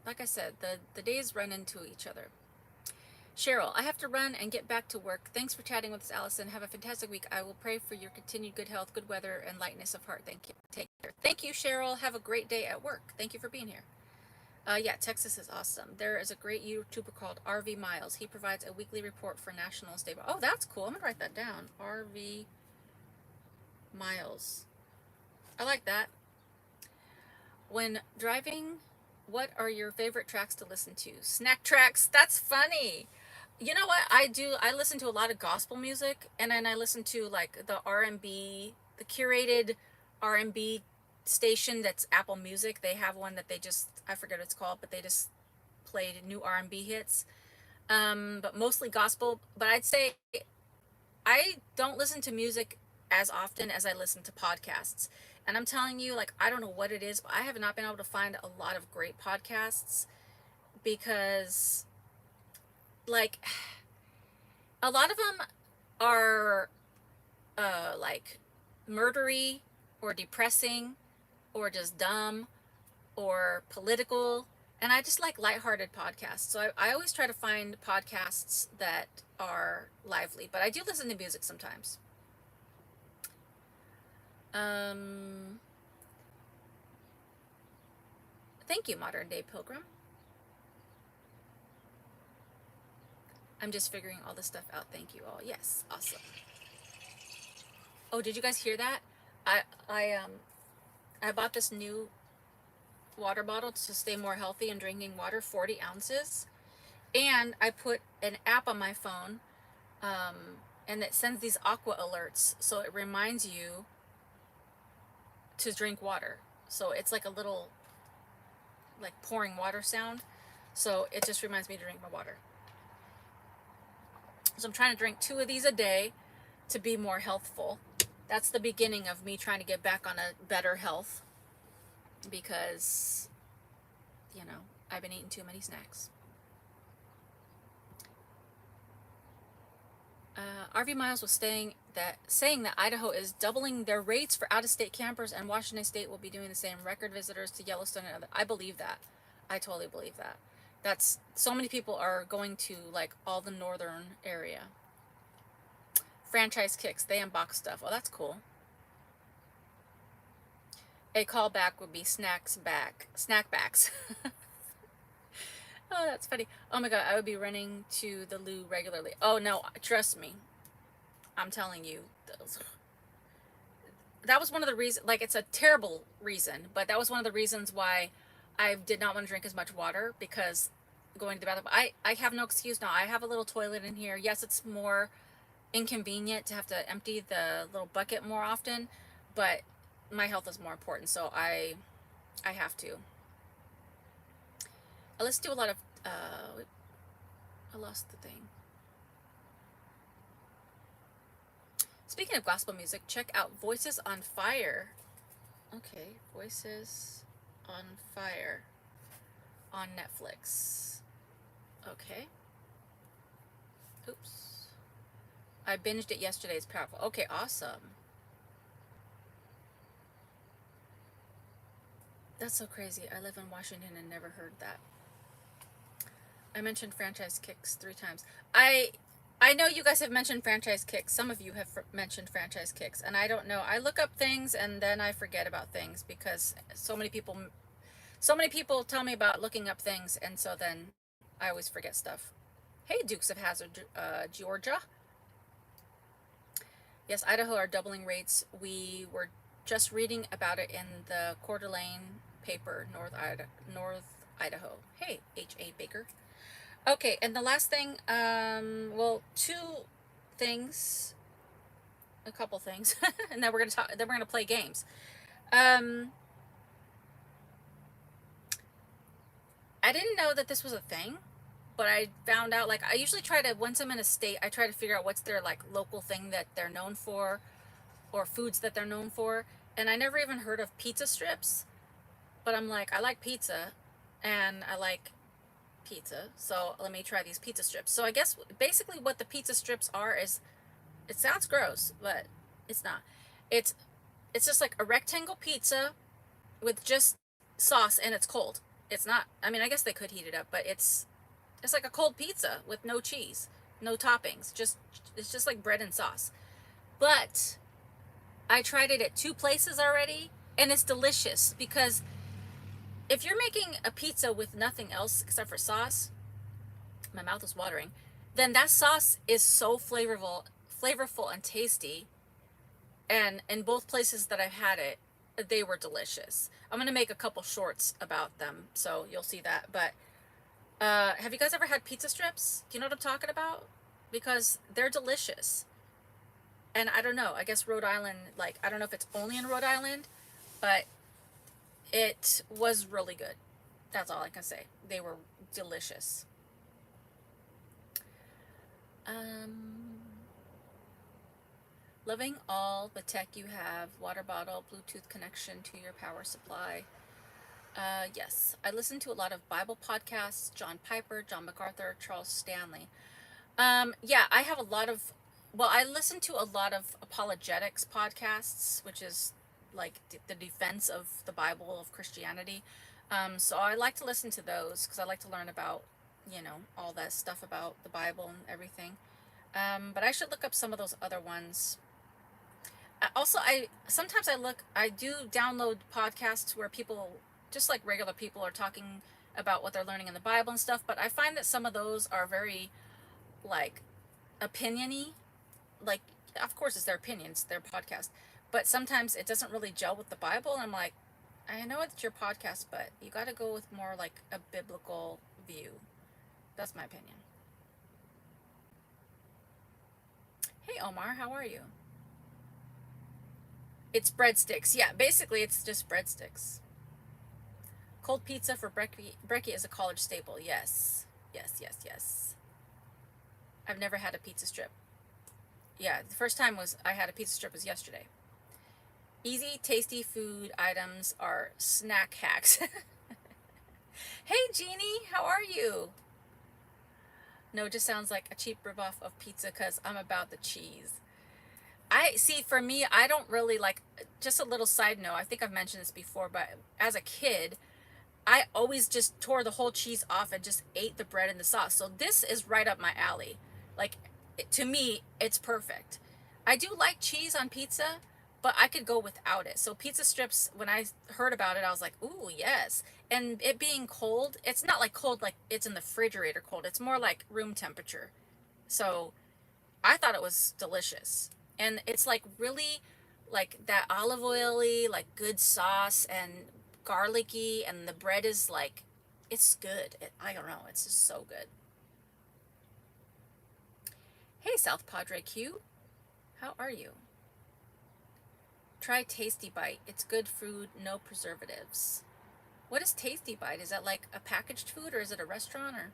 Like I said, the days run into each other. Cheryl, I have to run and get back to work. Thanks for chatting with us, Allison. Have a fantastic week. I will pray for your continued good health, good weather, and lightness of heart. Thank you. Take care. Thank you, Cheryl. Have a great day at work. Thank you for being here. Yeah, Texas is awesome. There is a great YouTuber called RV Miles. He provides a weekly report for national and state. Oh, that's cool. I'm going to write that down. RV Miles. I like that. When driving, what are your favorite tracks to listen to? Snack tracks. That's funny. You know what I do? I listen to a lot of gospel music, and then I listen to like the R&B, the curated R&B station that's Apple Music. They have one that I forget what it's called, but they just played new R&B hits. But mostly gospel. But I'd say I don't listen to music as often as I listen to podcasts. And I'm telling you, like, I don't know what it is, but I have not been able to find a lot of great podcasts because, like, a lot of them are, like, murdery or depressing or just dumb or political. And I just like lighthearted podcasts. So I always try to find podcasts that are lively, but I do listen to music sometimes. Thank you, Modern Day Pilgrim. I'm just figuring all this stuff out. Thank you all. Yes, awesome. Oh, did you guys hear that? I bought this new water bottle to stay more healthy and drinking water, 40 ounces. And I put an app on my phone, and it sends these aqua alerts. So it reminds you to drink water. So it's like a little, like pouring water sound. So it just reminds me to drink my water. So I'm trying to drink 2 of these a day to be more healthful. That's the beginning of me trying to get back on a better health, because, you know, I've been eating too many snacks. RV Miles was saying that Idaho is doubling their rates for out-of-state campers, and Washington State will be doing the same. Record visitors to Yellowstone and other. I believe that. I totally believe that. That's so many people are going to like all the northern area. Franchise Kicks, they unbox stuff. Oh, that's cool. A callback would be snackbacks. Oh, that's funny. Oh my god, I would be running to the loo regularly. Oh no, trust me. I'm telling you. That was one of the reasons, like, it's a terrible reason, but that was one of the reasons why I did not want to drink as much water, because going to the bathroom, I have no excuse now. I have a little toilet in here. Yes, it's more inconvenient to have to empty the little bucket more often, but my health is more important, so I have to. Let's do a lot of, I lost the thing. Speaking of gospel music, check out Voices on Fire. Okay, Voices on Fire on Netflix. Okay. Oops. I binged it yesterday. It's powerful. Okay, awesome. That's so crazy. I live in Washington and never heard that. I mentioned Franchise Kicks 3 times. I know you guys have mentioned Franchise Kicks. Some of you have mentioned Franchise Kicks, and I don't know. I look up things and then I forget about things, because so many people tell me about looking up things, and so then I always forget stuff. Hey, Dukes of Hazzard, Georgia. Yes, Idaho are doubling rates. We were just reading about it in the Coeur d'Alene paper, North Idaho. Hey, H.A. Baker. Okay, and the last thing, well, 2 things, a couple things, and then we're gonna talk. Then we're gonna play games. I didn't know that this was a thing, but I found out, like, I usually try to, once I'm in a state, I try to figure out what's their like local thing that they're known for, or foods that they're known for. And I never even heard of pizza strips, but I'm like, I like pizza, and I like pizza, so let me try these pizza strips. So I guess basically what the pizza strips are is, it sounds gross, but it's not. It's just like a rectangle pizza with just sauce, and it's cold. It's not, I mean, I guess they could heat it up, but it's like a cold pizza with no cheese, no toppings. It's just like bread and sauce. But I tried it at 2 places already, and it's delicious, because if you're making a pizza with nothing else except for sauce, my mouth is watering, then that sauce is so flavorful and tasty. And in both places that I've had it, they were delicious. I'm going to make a couple shorts about them, so you'll see that. But have you guys ever had pizza strips? Do you know what I'm talking about? Because they're delicious. And I don't know, I guess Rhode Island, like, I don't know if it's only in Rhode Island, but it was really good. That's all I can say. They were delicious. Loving all the tech you have. Water bottle, Bluetooth connection to your power supply. Yes, I listen to a lot of Bible podcasts, John Piper, John MacArthur, Charles Stanley. Yeah, I have a lot of, well, I listen to a lot of apologetics podcasts, which is like the defense of the Bible, of Christianity. So I like to listen to those, because I like to learn about, you know, all that stuff about the Bible and everything. But I should look up some of those other ones. Also, sometimes I do download podcasts where people, just like regular people, are talking about what they're learning in the Bible and stuff, but I find that some of those are very, like, opinion-y. Like, of course it's their opinions, their podcast, but sometimes it doesn't really gel with the Bible, and I'm like, I know it's your podcast, but you got to go with more like a biblical view. That's my opinion. Hey Omar, how are you? It's breadsticks. Yeah, basically it's just breadsticks. Cold pizza for brekkie is a college staple. Yes. Yes, yes, yes. I've never had a pizza strip. Yeah, the first time was I had a pizza strip was yesterday. Easy, tasty food items are snack hacks. Hey, Jeannie, how are you? No, it just sounds like a cheap ripoff of pizza because I'm about the cheese. I see, for me, I don't really like, just a little side note, I think I've mentioned this before, but as a kid, I always just tore the whole cheese off and just ate the bread and the sauce. So this is right up my alley. Like, to me, it's perfect. I do like cheese on pizza, but I could go without it. So pizza strips, when I heard about it, I was like, ooh, yes. And it being cold, it's not like cold like it's in the refrigerator cold. It's more like room temperature. So I thought it was delicious. And it's like really like that olive oily, like good sauce and garlicky, and the bread is like, it's good. I don't know, it's just so good. Hey, South Padre Q, how are you? Try Tasty Bite. It's good food, no preservatives. What is Tasty Bite? Is that like a packaged food or is it a restaurant or?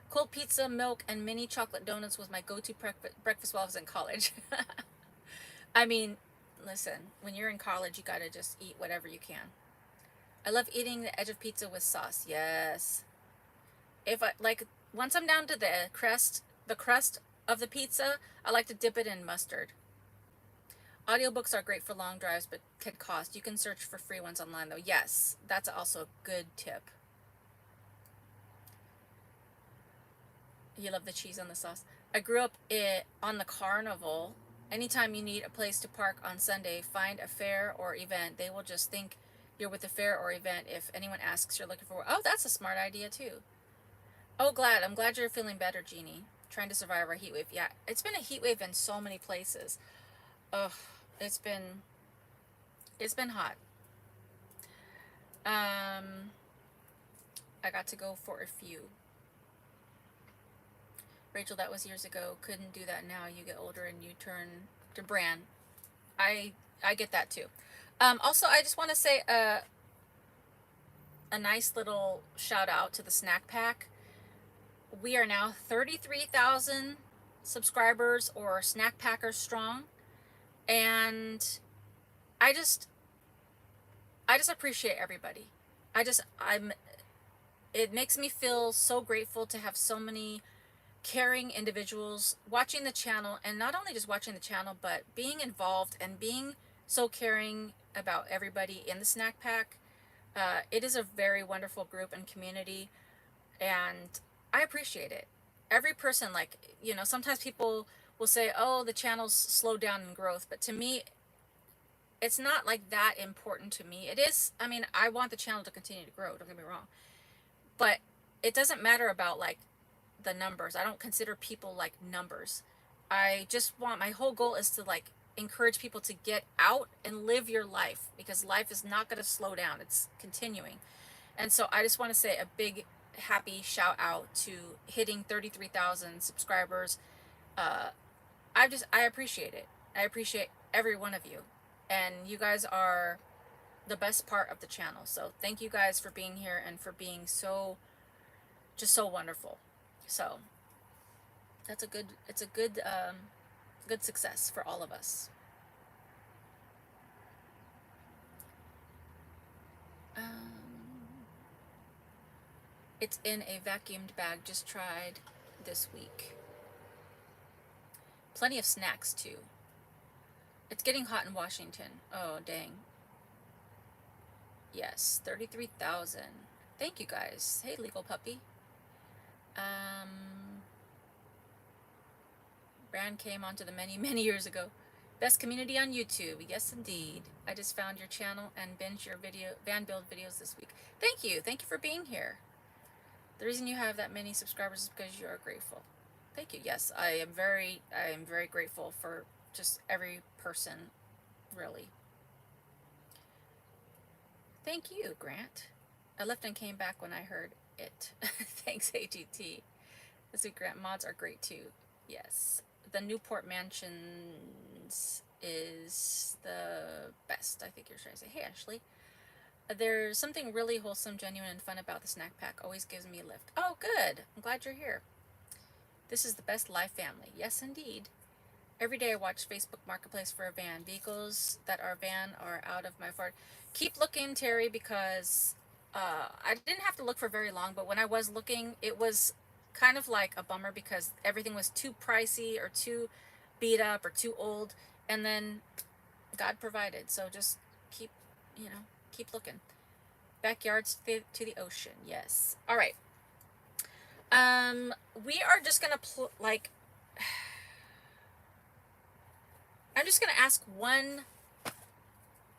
Cold pizza, milk, and mini chocolate donuts was my go-to breakfast while I was in college. I mean, listen, when you're in college, you gotta just eat whatever you can. I love eating the edge of pizza with sauce. Yes. If I like, once I'm down to the crust of the pizza, I like to dip it in mustard. Audiobooks are great for long drives, but can cost. You can search for free ones online, though. Yes, that's also a good tip. You love the cheese on the sauce. I grew up on the carnival. Anytime you need a place to park on Sunday, find a fair or event. They will just think you're with a fair or event if anyone asks you're looking for. Oh, that's a smart idea too. Oh, glad. I'm glad you're feeling better, Jeannie. Trying to survive our heat wave. Yeah, it's been a heat wave in so many places. Ugh, it's been it's been hot. Um, I got to go for a few. Rachel, that was years ago. Couldn't do that now. You get older and you turn to brand. I I get that too. Also, I just want to say a nice little shout out to the snack pack. We are now 33,000 subscribers or snack packers strong, and I just I just appreciate everybody. I'm it makes me feel so grateful to have so many caring individuals watching the channel, and not only just watching the channel but being involved and being so caring about everybody in the snack pack. It is a very wonderful group and community, and I appreciate it. Every person, like, sometimes people will say, oh, the channel's slowed down in growth, but to me, it's not like that important to me. It is, I mean, I want the channel to continue to grow, don't get me wrong, but it doesn't matter about like the numbers. I don't consider people like numbers. I just want, my whole goal is to like encourage people to get out and live your life, because life is not going to slow down. It's continuing. And so I just want to say a big happy shout out to hitting 33,000 subscribers. Uh, I appreciate it. I appreciate every one of you. And you guys are the best part of the channel. So thank you guys for being here and for being so, just so wonderful. So it's a good success for all of us. Um, it's in a vacuumed bag, just tried this week. Plenty of snacks too. It's getting hot in Washington. Oh, dang. Yes, 33,000. Thank you guys. Hey, legal puppy. Brand came onto the menu many years ago. Best community on YouTube. Yes, indeed. I just found your channel and binged your van build videos this week. Thank you. Thank you for being here. The reason you have that many subscribers is because you are grateful. Thank you. Yes, I am very grateful for just every person, really. Thank you, Grant. I left and came back when I heard it. Thanks, AGT. The Grant mods are great too. Yes. The Newport Mansions is the best. I think you're trying to say, hey, Ashley. There's something really wholesome, genuine, and fun about the snack pack. Always gives me a lift. Oh, good. I'm glad you're here. This is the best life family. Yes, indeed. Every day I watch Facebook Marketplace for a van. Vehicles that are van are out of my fort. Keep looking, Terry, because I didn't have to look for very long, but when I was looking, it was kind of like a bummer because everything was too pricey or too beat up or too old, and then God provided. So just keep, keep looking. Backyards to the ocean. Yes. All right. We are just gonna I'm just gonna ask one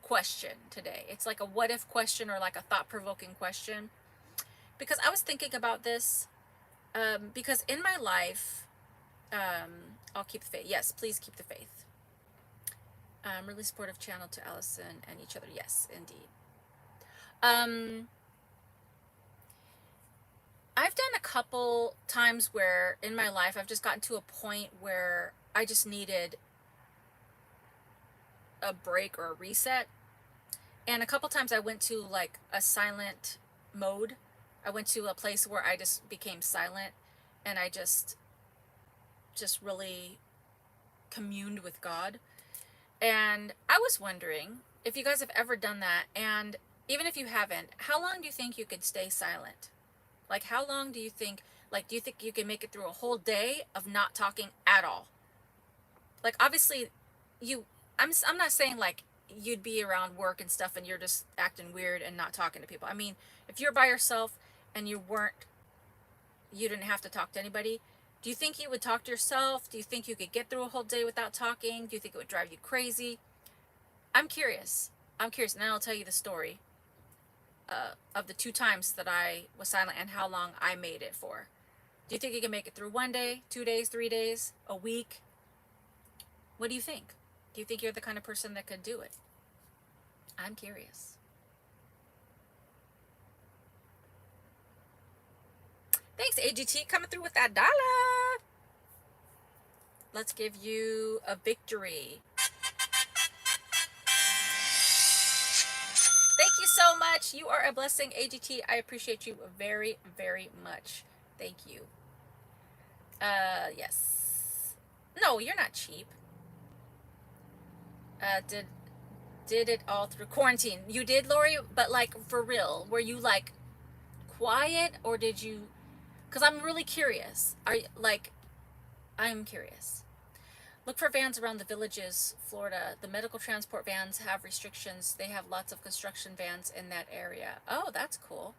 question today. It's like a what if question or like a thought provoking question, because I was thinking about this. Because in my life, I'll keep the faith. Yes, please keep the faith. Really supportive channel to Allison and each other. Yes, indeed. I've done a couple times where in my life I've just gotten to a point where I just needed a break or a reset. And a couple times I went to like a silent mode. I went to a place where I just became silent and I just really communed with God. And I was wondering if you guys have ever done that, and even if you haven't, how long do you think you could stay silent? Like, how long do you think, do you think you can make it through a whole day of not talking at all? Like, obviously, I'm not saying, like, you'd be around work and stuff and you're just acting weird and not talking to people. I mean, if you're by yourself and you didn't have to talk to anybody, do you think you would talk to yourself? Do you think you could get through a whole day without talking? Do you think it would drive you crazy? I'm curious. And then I'll tell you the story of the 2 times that I was silent and how long I made it for. Do you think you can make it through 1 day, 2 days, 3 days, a week? What do you think? Do you think you're the kind of person that could do it? I'm curious. Thanks, AGT, coming through with that $1. Let's give you a victory. Thank you so much. You are a blessing, AGT. I appreciate you very, very much. Thank you. Yes. No, you're not cheap. Did it all through quarantine. You did, Lori, but like for real, were you like quiet or did you? Because I'm really curious. I'm curious. Look for vans around the villages, Florida. The medical transport vans have restrictions. They have lots of construction vans in that area. Oh, that's cool.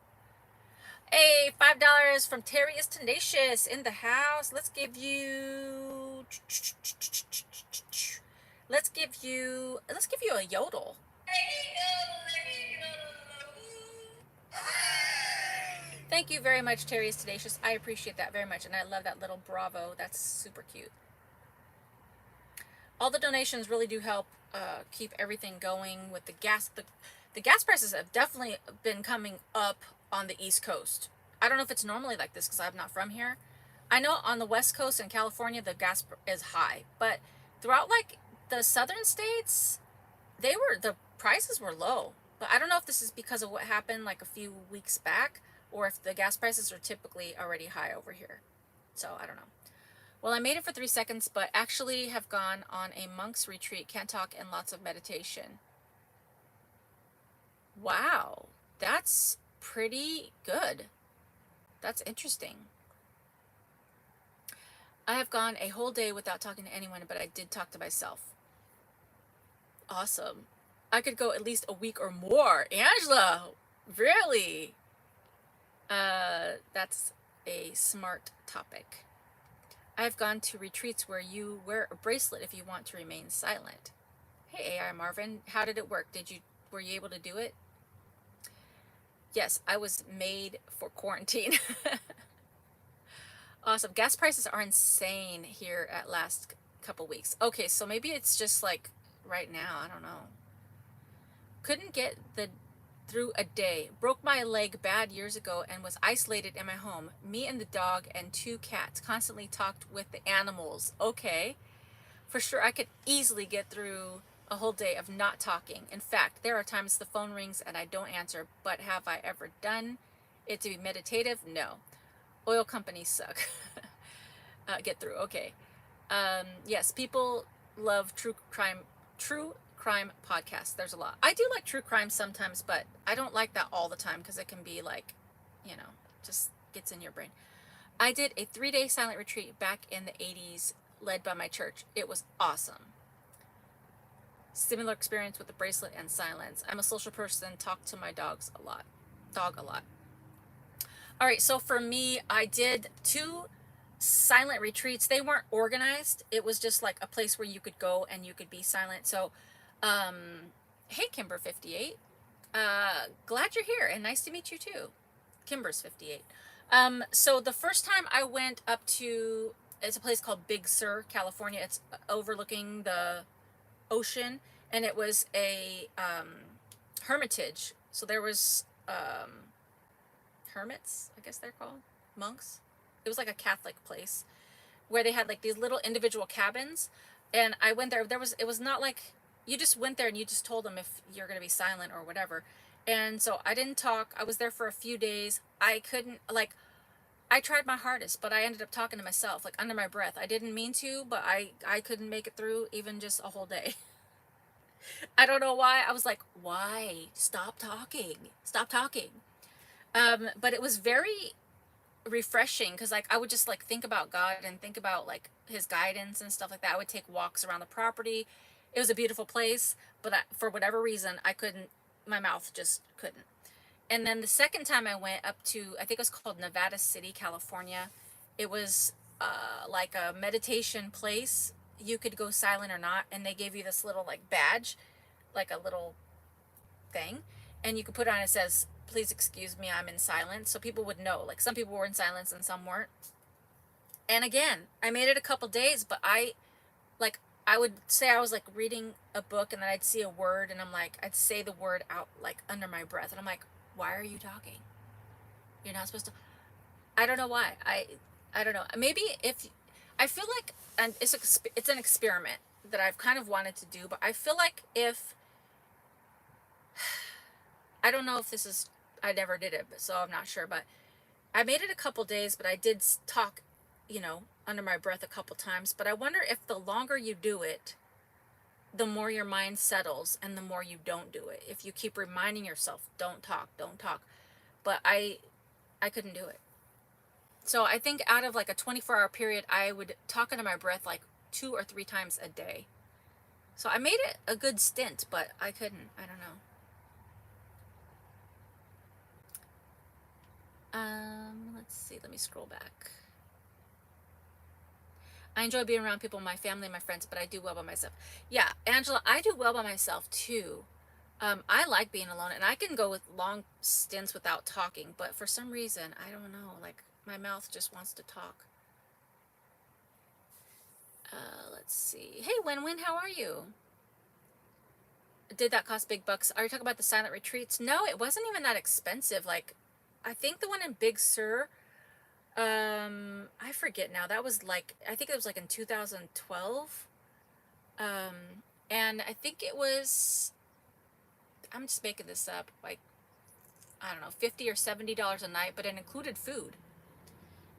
Hey, $5 from Terry is Tenacious in the house. Let's give you a yodel. Thank you very much, Terry is Tenacious. I appreciate that very much, and I love that little bravo. That's super cute. All the donations really do help keep everything going with the gas. The gas prices have definitely been coming up on the East Coast. I don't know if it's normally like this because I'm not from here. I know on the West Coast in California, the gas is high, but throughout like the southern states, the prices were low. But I don't know if this is because of what happened like a few weeks back or if the gas prices are typically already high over here. So I don't know. Well, I made it for 3 seconds, but actually have gone on a monk's retreat. Can't talk and lots of meditation. Wow, that's pretty good. That's interesting. I have gone a whole day without talking to anyone, but I did talk to myself. Awesome. I could go at least a week or more. Angela, really? That's a smart topic. I've gone to retreats where you wear a bracelet if you want to remain silent. Hey, AI Marvin, how did it work? Were you able to do it? Yes, I was made for quarantine. Awesome. Gas prices are insane here at last couple weeks. Okay, so maybe it's just like right now. I don't know. Couldn't get through a day. Broke my leg bad years ago and was isolated in my home. Me and the dog and 2 cats constantly talked with the animals. Okay. For sure, I could easily get through a whole day of not talking. In fact, there are times the phone rings and I don't answer, but have I ever done it to be meditative? No. Oil companies suck. Get through. Okay. Yes, people love true crime podcasts. There's a lot. I do like true crime sometimes, but I don't like that all the time because it can be like, just gets in your brain. I did a 3-day silent retreat back in the 80s led by my church. It was awesome. Similar experience with the bracelet and silence. I'm a social person, talk to my dog a lot. All right, so for me, I did 2 silent retreats. They weren't organized. It was just like a place where you could go and you could be silent. So, hey, Kimber 58. Glad you're here and nice to meet you too. Kimber's 58. So the first time I went up to, it's a place called Big Sur, California. It's overlooking the ocean, and it was a hermitage. So there was hermits, I guess they're called, monks. It was like a Catholic place where they had like these little individual cabins, and I went there. It was not like you just went there and you just told them if you're going to be silent or whatever. And so I didn't talk. I was there for a few days. I couldn't, like, I tried my hardest, but I ended up talking to myself, like under my breath. I didn't mean to, but I couldn't make it through even just a whole day. I don't know why. I was like, why? Stop talking. Stop talking. But it was very refreshing because like I would just like think about God and think about like his guidance and stuff like that. I would take walks around the property. It was a beautiful place, but for whatever reason, I couldn't, my mouth just couldn't. And then the second time I went up to, I think it was called Nevada City, California. It was like a meditation place. You could go silent or not, and they gave you this little like badge, like a little thing, and you could put on, it says, please excuse me, I'm in silence. So people would know, like some people were in silence and some weren't. And again, I made it a couple days, but I would say I was like reading a book and then I'd see a word and I'd say the word out like under my breath. And I'm like, why are you talking? You're not supposed to. I don't know why. I don't know. Maybe if, I feel like, and it's an experiment that I've kind of wanted to do, but I feel like if, I don't know if this is, I never did it, so I'm not sure, but I made it a couple days, but I did talk, under my breath a couple times. But I wonder if the longer you do it, the more your mind settles and the more you don't do it. If you keep reminding yourself, don't talk, don't talk. But I couldn't do it. So I think out of like a 24-hour period, I would talk under my breath like 2 or 3 times a day. So I made it a good stint, but I couldn't. I don't know. Let's see. Let me scroll back. I enjoy being around people, my family, and my friends, but I do well by myself. Yeah, Angela, I do well by myself too. I like being alone, and I can go with long stints without talking, but for some reason, I don't know, like my mouth just wants to talk. Let's see. Hey, Win-Win, how are you? Did that cost big bucks? Are you talking about the silent retreats? No, it wasn't even that expensive. Like, I think the one in Big Sur, I forget now. That was like, I think it was like in 2012. And I think it was, I'm just making this up, like, I don't know, $50 or $70 a night, but it included food.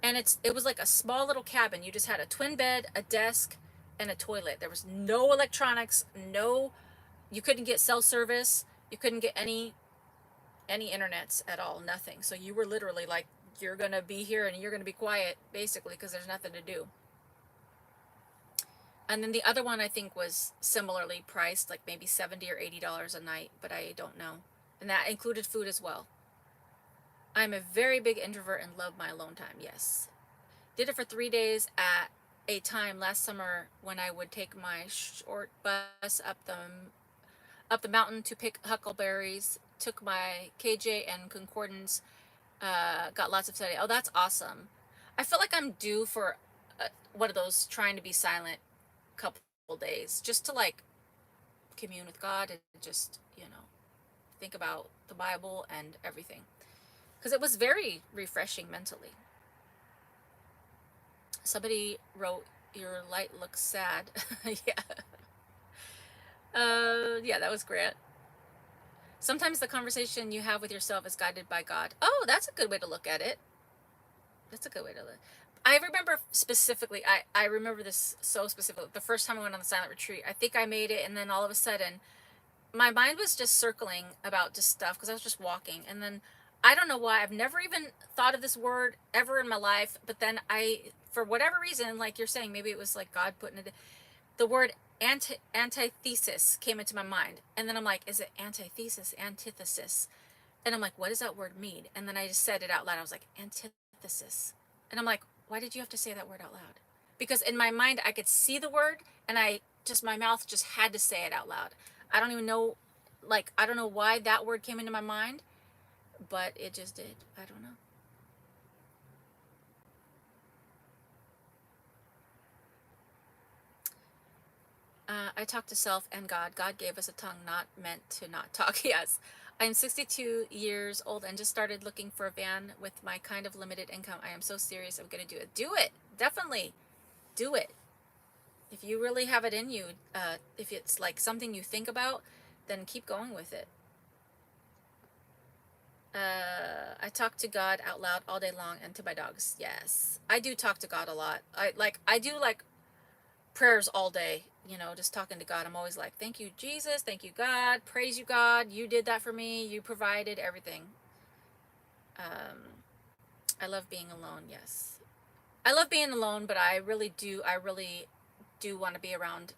And it was like a small little cabin. You just had a twin bed, a desk, and a toilet. There was no electronics, you couldn't get cell service, you couldn't get any internets at all, nothing. So you were literally like, you're going to be here and you're going to be quiet, basically, because there's nothing to do. And then the other one I think was similarly priced, like maybe $70 or $80 a night, but I don't know. And that included food as well. I'm a very big introvert and love my alone time, yes. Did it for 3 days at a time last summer when I would take my short bus up the mountain to pick huckleberries, took my KJ and concordance, got lots of study. Oh, that's awesome. I feel like I'm due for one of those trying to be silent couple days, just to like commune with God and just, think about the Bible and everything. Because it was very refreshing mentally. Somebody wrote, Your light looks sad. Yeah. Yeah, that was Grant. Sometimes the conversation you have with yourself is guided by God. Oh, that's a good way to look at it. That's a good way to look. I remember specifically, I remember this so specifically. The first time I went on the silent retreat, I think I made it, and then all of a sudden, my mind was just circling about just stuff because I was just walking. And then I don't know why, I've never even thought of this word ever in my life. But then for whatever reason, like you're saying, maybe it was like God putting it, the word antithesis came into my mind. And then I'm like, is it antithesis, antithesis? And I'm like, what does that word mean? And then I just said it out loud. I was like, antithesis. And I'm like, why did you have to say that word out loud? Because in my mind, I could see the word and my mouth just had to say it out loud. I don't even know, like, I don't know why that word came into my mind, but it just did. I don't know. I talk to self and God. God gave us a tongue not meant to not talk. Yes. I'm 62 years old and just started looking for a van with my kind of limited income. I am so serious. I'm going to do it. Do it. Definitely do it. If you really have it in you, if it's like something you think about, then keep going with it. I talk to God out loud all day long and to my dogs. Yes. I do talk to God a lot. I do like prayers all day, just talking to God. I'm always like, thank you, Jesus. Thank you, God. Praise you, God. You did that for me. You provided everything. I love being alone. Yes. I love being alone, but I really do want to be around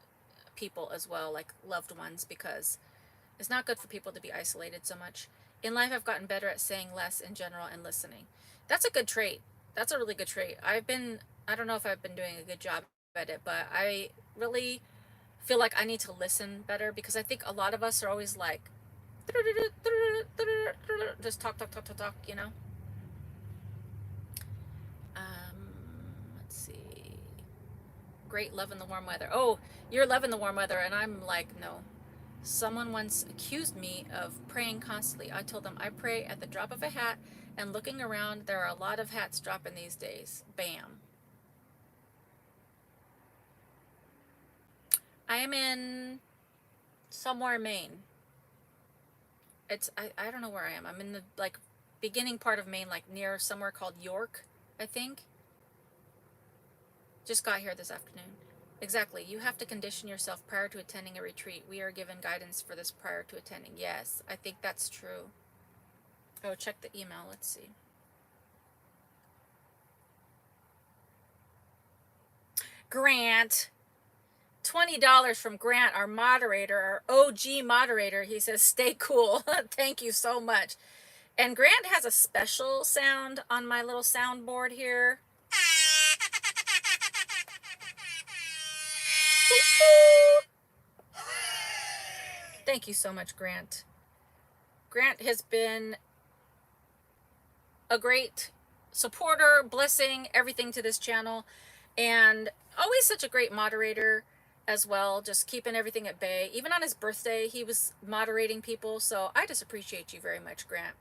people as well, like loved ones, because it's not good for people to be isolated so much. In life, I've gotten better at saying less in general and listening. That's a good trait. That's a really good trait. I don't know if I've been doing a good job at it, but I really feel like I need to listen better because I think a lot of us are always like, just talk, talk, talk, talk, talk, Let's see. Great, loving the warm weather. Oh, you're loving the warm weather, and I'm like, no. Someone once accused me of praying constantly. I told them I pray at the drop of a hat, and looking around, there are a lot of hats dropping these days. Bam. I am in somewhere in Maine. I don't know where I am. I'm in the like beginning part of Maine, like near somewhere called York, I think. Just got here this afternoon. Exactly. You have to condition yourself prior to attending a retreat. We are given guidance for this prior to attending. Yes, I think that's true. Oh, check the email. Let's see. Grant. $20 from Grant, our moderator, our OG moderator. He says, stay cool. Thank you so much. And Grant has a special sound on my little soundboard here. Thank you so much, Grant. Grant has been a great supporter, blessing, everything to this channel, and always such a great moderator as well, just keeping everything at bay. Even on his birthday, he was moderating people, so I just appreciate you very much, Grant.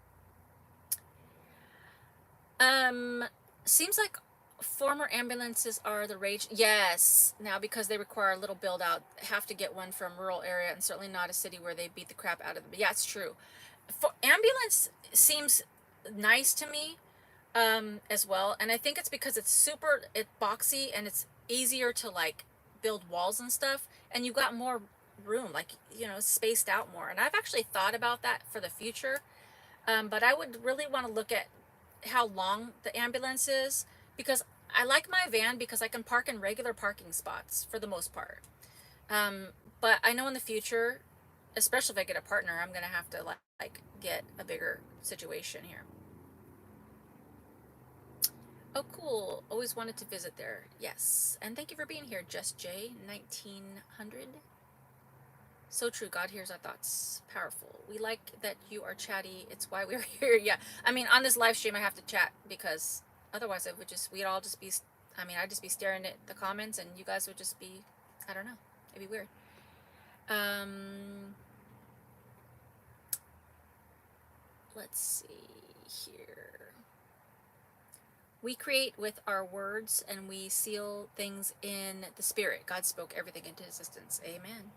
Seems like former ambulances are the rage. Yes, now because they require a little build out, have to get one from rural area and certainly not a city where they beat the crap out of them. Yeah, it's true. For ambulance seems nice to me as well, and I think it's because it's boxy and it's easier to like build walls and stuff, and you got more room, like spaced out more. And I've actually thought about that for the future, but I would really want to look at how long the ambulance is, because I like my van because I can park in regular parking spots for the most part. But I know in the future, especially if I get a partner, I'm gonna have to like get a bigger situation here. Oh, cool. Always wanted to visit there. Yes. And thank you for being here, Just J 1900. So true. God hears our thoughts. Powerful. We like that you are chatty. It's why we're here. Yeah. I mean, on this live stream, I have to chat because otherwise we'd all just be, I'd just be staring at the comments and you guys would just be, I don't know. It'd be weird. Let's see here. We create with our words and we seal things in the spirit. God spoke everything into existence. Amen.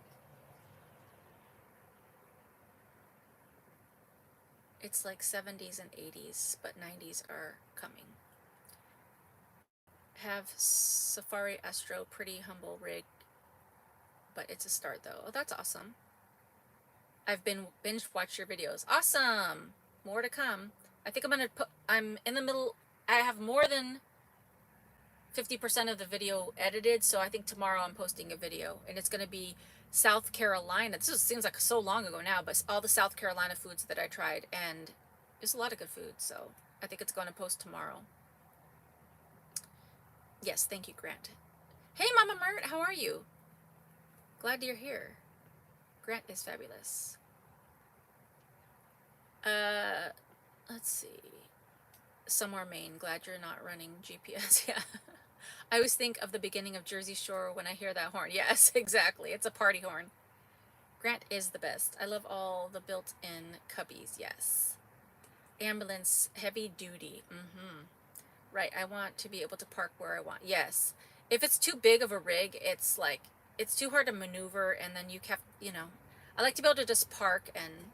It's like 70s and 80s, but 90s are coming. Have Safari Astro, pretty humble rig, but it's a start though. Oh, that's awesome. I've been binge watched your videos. Awesome. More to come. I think I'm in the middle. I have more than 50% of the video edited, so I think tomorrow I'm posting a video, and it's going to be South Carolina. This seems like so long ago now, but all the South Carolina foods that I tried, and there's a lot of good food, so I think it's going to post tomorrow. Yes, thank you, Grant. Hey, Mama Mert, how are you? Glad you're here. Grant is fabulous. Let's see. Somewhere Maine. Glad you're not running GPS. Yeah. I always think of the beginning of Jersey Shore when I hear that horn. Yes, exactly. It's a party horn. Grant is the best. I love all the built-in cubbies. Yes. Ambulance, heavy duty. Right. I want to be able to park where I want. Yes. If it's too big of a rig, it's like, it's too hard to maneuver, and then you have, I like to be able to just park and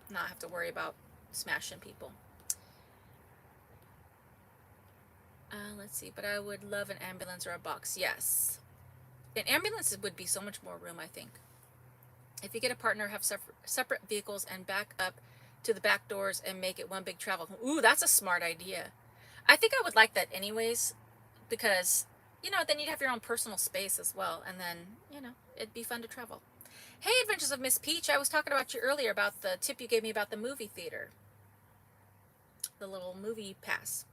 not have to worry about smashing people. Let's see, but I would love an ambulance or a box. Yes. An ambulance would be so much more room, I think. If you get a partner, have separate vehicles and back up to the back doors and make it one big travel. Ooh, that's a smart idea. I think I would like that anyways, because, then you'd have your own personal space as well, and then, it'd be fun to travel. Hey, Adventures of Miss Peach, I was talking about you earlier about the tip you gave me about the movie theater. The little movie pass.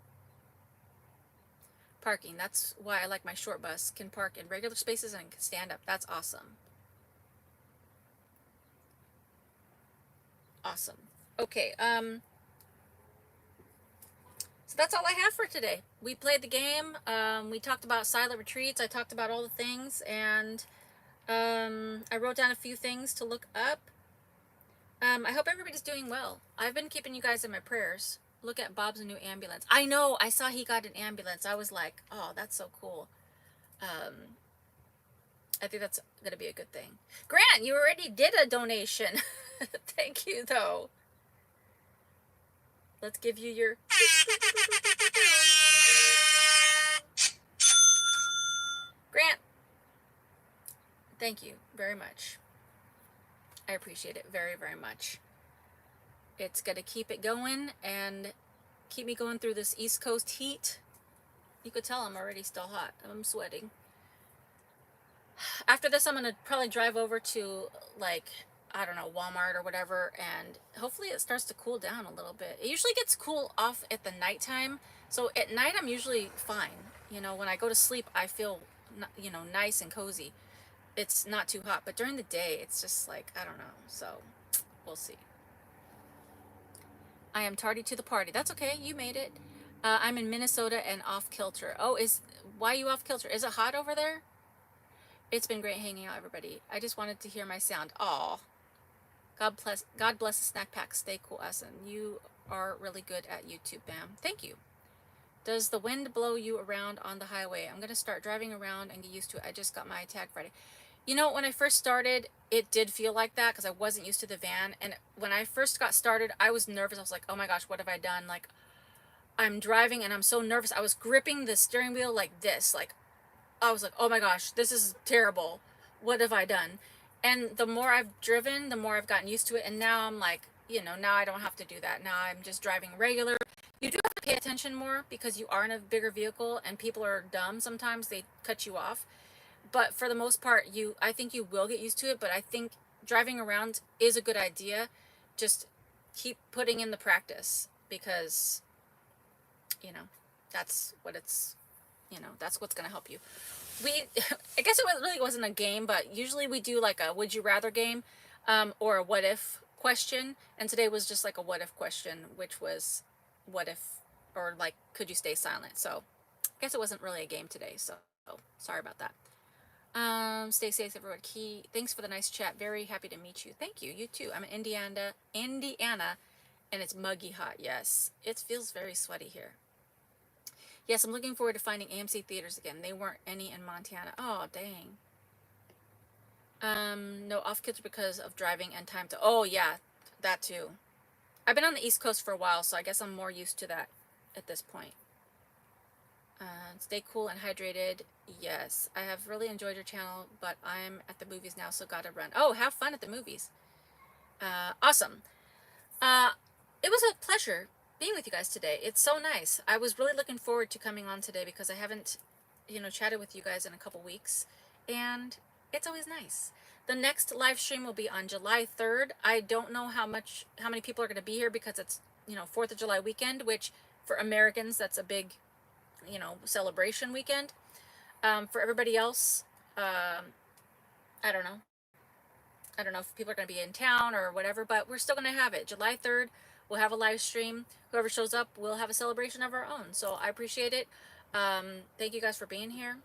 Parking, that's why I like my short bus. Can park in regular spaces and can stand up. That's awesome. Awesome. Okay, so that's all I have for today. We played the game, we talked about silent retreats, I talked about all the things, and I wrote down a few things to look up. I hope everybody's doing well. I've been keeping you guys in my prayers. Look at Bob's new ambulance. I know, I saw he got an ambulance. I was like, oh, that's so cool. I think that's going to be a good thing. Grant, you already did a donation. Thank you, though. Let's give you your... Grant, thank you very much. I appreciate it very, very much. It's going to keep it going and keep me going through this East Coast heat. You could tell I'm already still hot. I'm sweating. After this, I'm going to probably drive over to, like, I don't know, Walmart or whatever, and hopefully it starts to cool down a little bit. It usually gets cool off at the nighttime, so at night I'm usually fine. When I go to sleep, I feel, nice and cozy. It's not too hot, but during the day, it's just like, I don't know, so we'll see. I am tardy to the party. That's okay, you made it. I'm in Minnesota and off kilter. Oh, why are you off kilter? Is it hot over there? It's been great hanging out, everybody. I just wanted to hear my sound. Aw. God bless the snack pack. Stay cool, Allison. You are really good at YouTube, Bam. Thank you. Does the wind blow you around on the highway? I'm going to start driving around and get used to it. I just got my tag Friday. When I first started, it did feel like that because I wasn't used to the van. And when I first got started, I was nervous. I was like, oh my gosh, what have I done? Like, I'm driving and I'm so nervous. I was gripping the steering wheel like this. Like, I was like, oh my gosh, this is terrible. What have I done? And the more I've driven, the more I've gotten used to it. And now I'm like, now I don't have to do that. Now I'm just driving regular. You do have to pay attention more because you are in a bigger vehicle and people are dumb sometimes. They cut you off. But for the most part, I think you will get used to it. But I think driving around is a good idea. Just keep putting in the practice because, that's what it's, that's what's going to help you. I guess it really wasn't a game, but usually we do like a would you rather game or a what if question. And today was just like a what if question, which was what if, or like, could you stay silent? So I guess it wasn't really a game today. So sorry about that. Stay safe, everyone. Thanks for the nice chat. Very happy to meet you. Thank you. You too. I'm in Indiana, and it's muggy hot. Yes, it feels very sweaty here. Yes, I'm looking forward to finding AMC theaters again. They weren't any in Montana. Oh, dang. No off kilter because of driving and time to. Oh, yeah, that too. I've been on the East Coast for a while, so I guess I'm more used to that at this point. Stay cool and hydrated. Yes, I have really enjoyed your channel, but I'm at the movies now, so gotta run. Oh, have fun at the movies. Awesome. It was a pleasure being with you guys today. It's so nice. I was really looking forward to coming on today because I haven't, chatted with you guys in a couple weeks, and it's always nice. The next live stream will be on July 3rd. I don't know how many people are going to be here because it's, 4th of July weekend, which for Americans, that's a big, celebration weekend. For everybody else, I don't know. I don't know if people are going to be in town or whatever, but we're still going to have it. July 3rd, we'll have a live stream. Whoever shows up, we'll have a celebration of our own. So I appreciate it. Thank you guys for being here.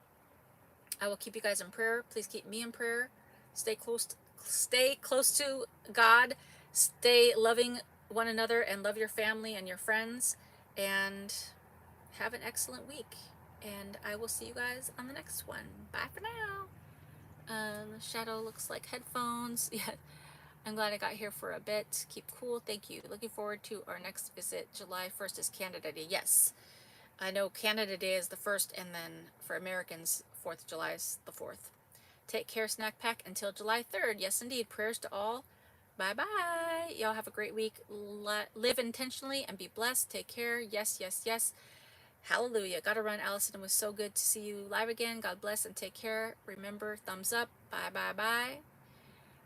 I will keep you guys in prayer. Please keep me in prayer. Stay close to God. Stay loving one another and love your family and your friends. And have an excellent week. And I will see you guys on the next one. Bye for now. Shadow looks like headphones. Yeah, I'm glad I got here for a bit. Keep cool. Thank you. Looking forward to our next visit. July 1st is Canada Day. Yes, I know Canada Day is the 1st, and then for Americans, 4th of July is the 4th. Take care, Snack Pack, until July 3rd. Yes, indeed. Prayers to all. Bye-bye. Y'all have a great week. Live intentionally and be blessed. Take care. Yes, yes, yes. Hallelujah. Gotta run, Allison. It was so good to see you live again. God bless and take care. Remember, thumbs up. Bye, bye, bye.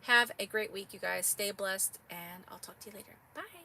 Have a great week, you guys. Stay blessed, and I'll talk to you later. Bye.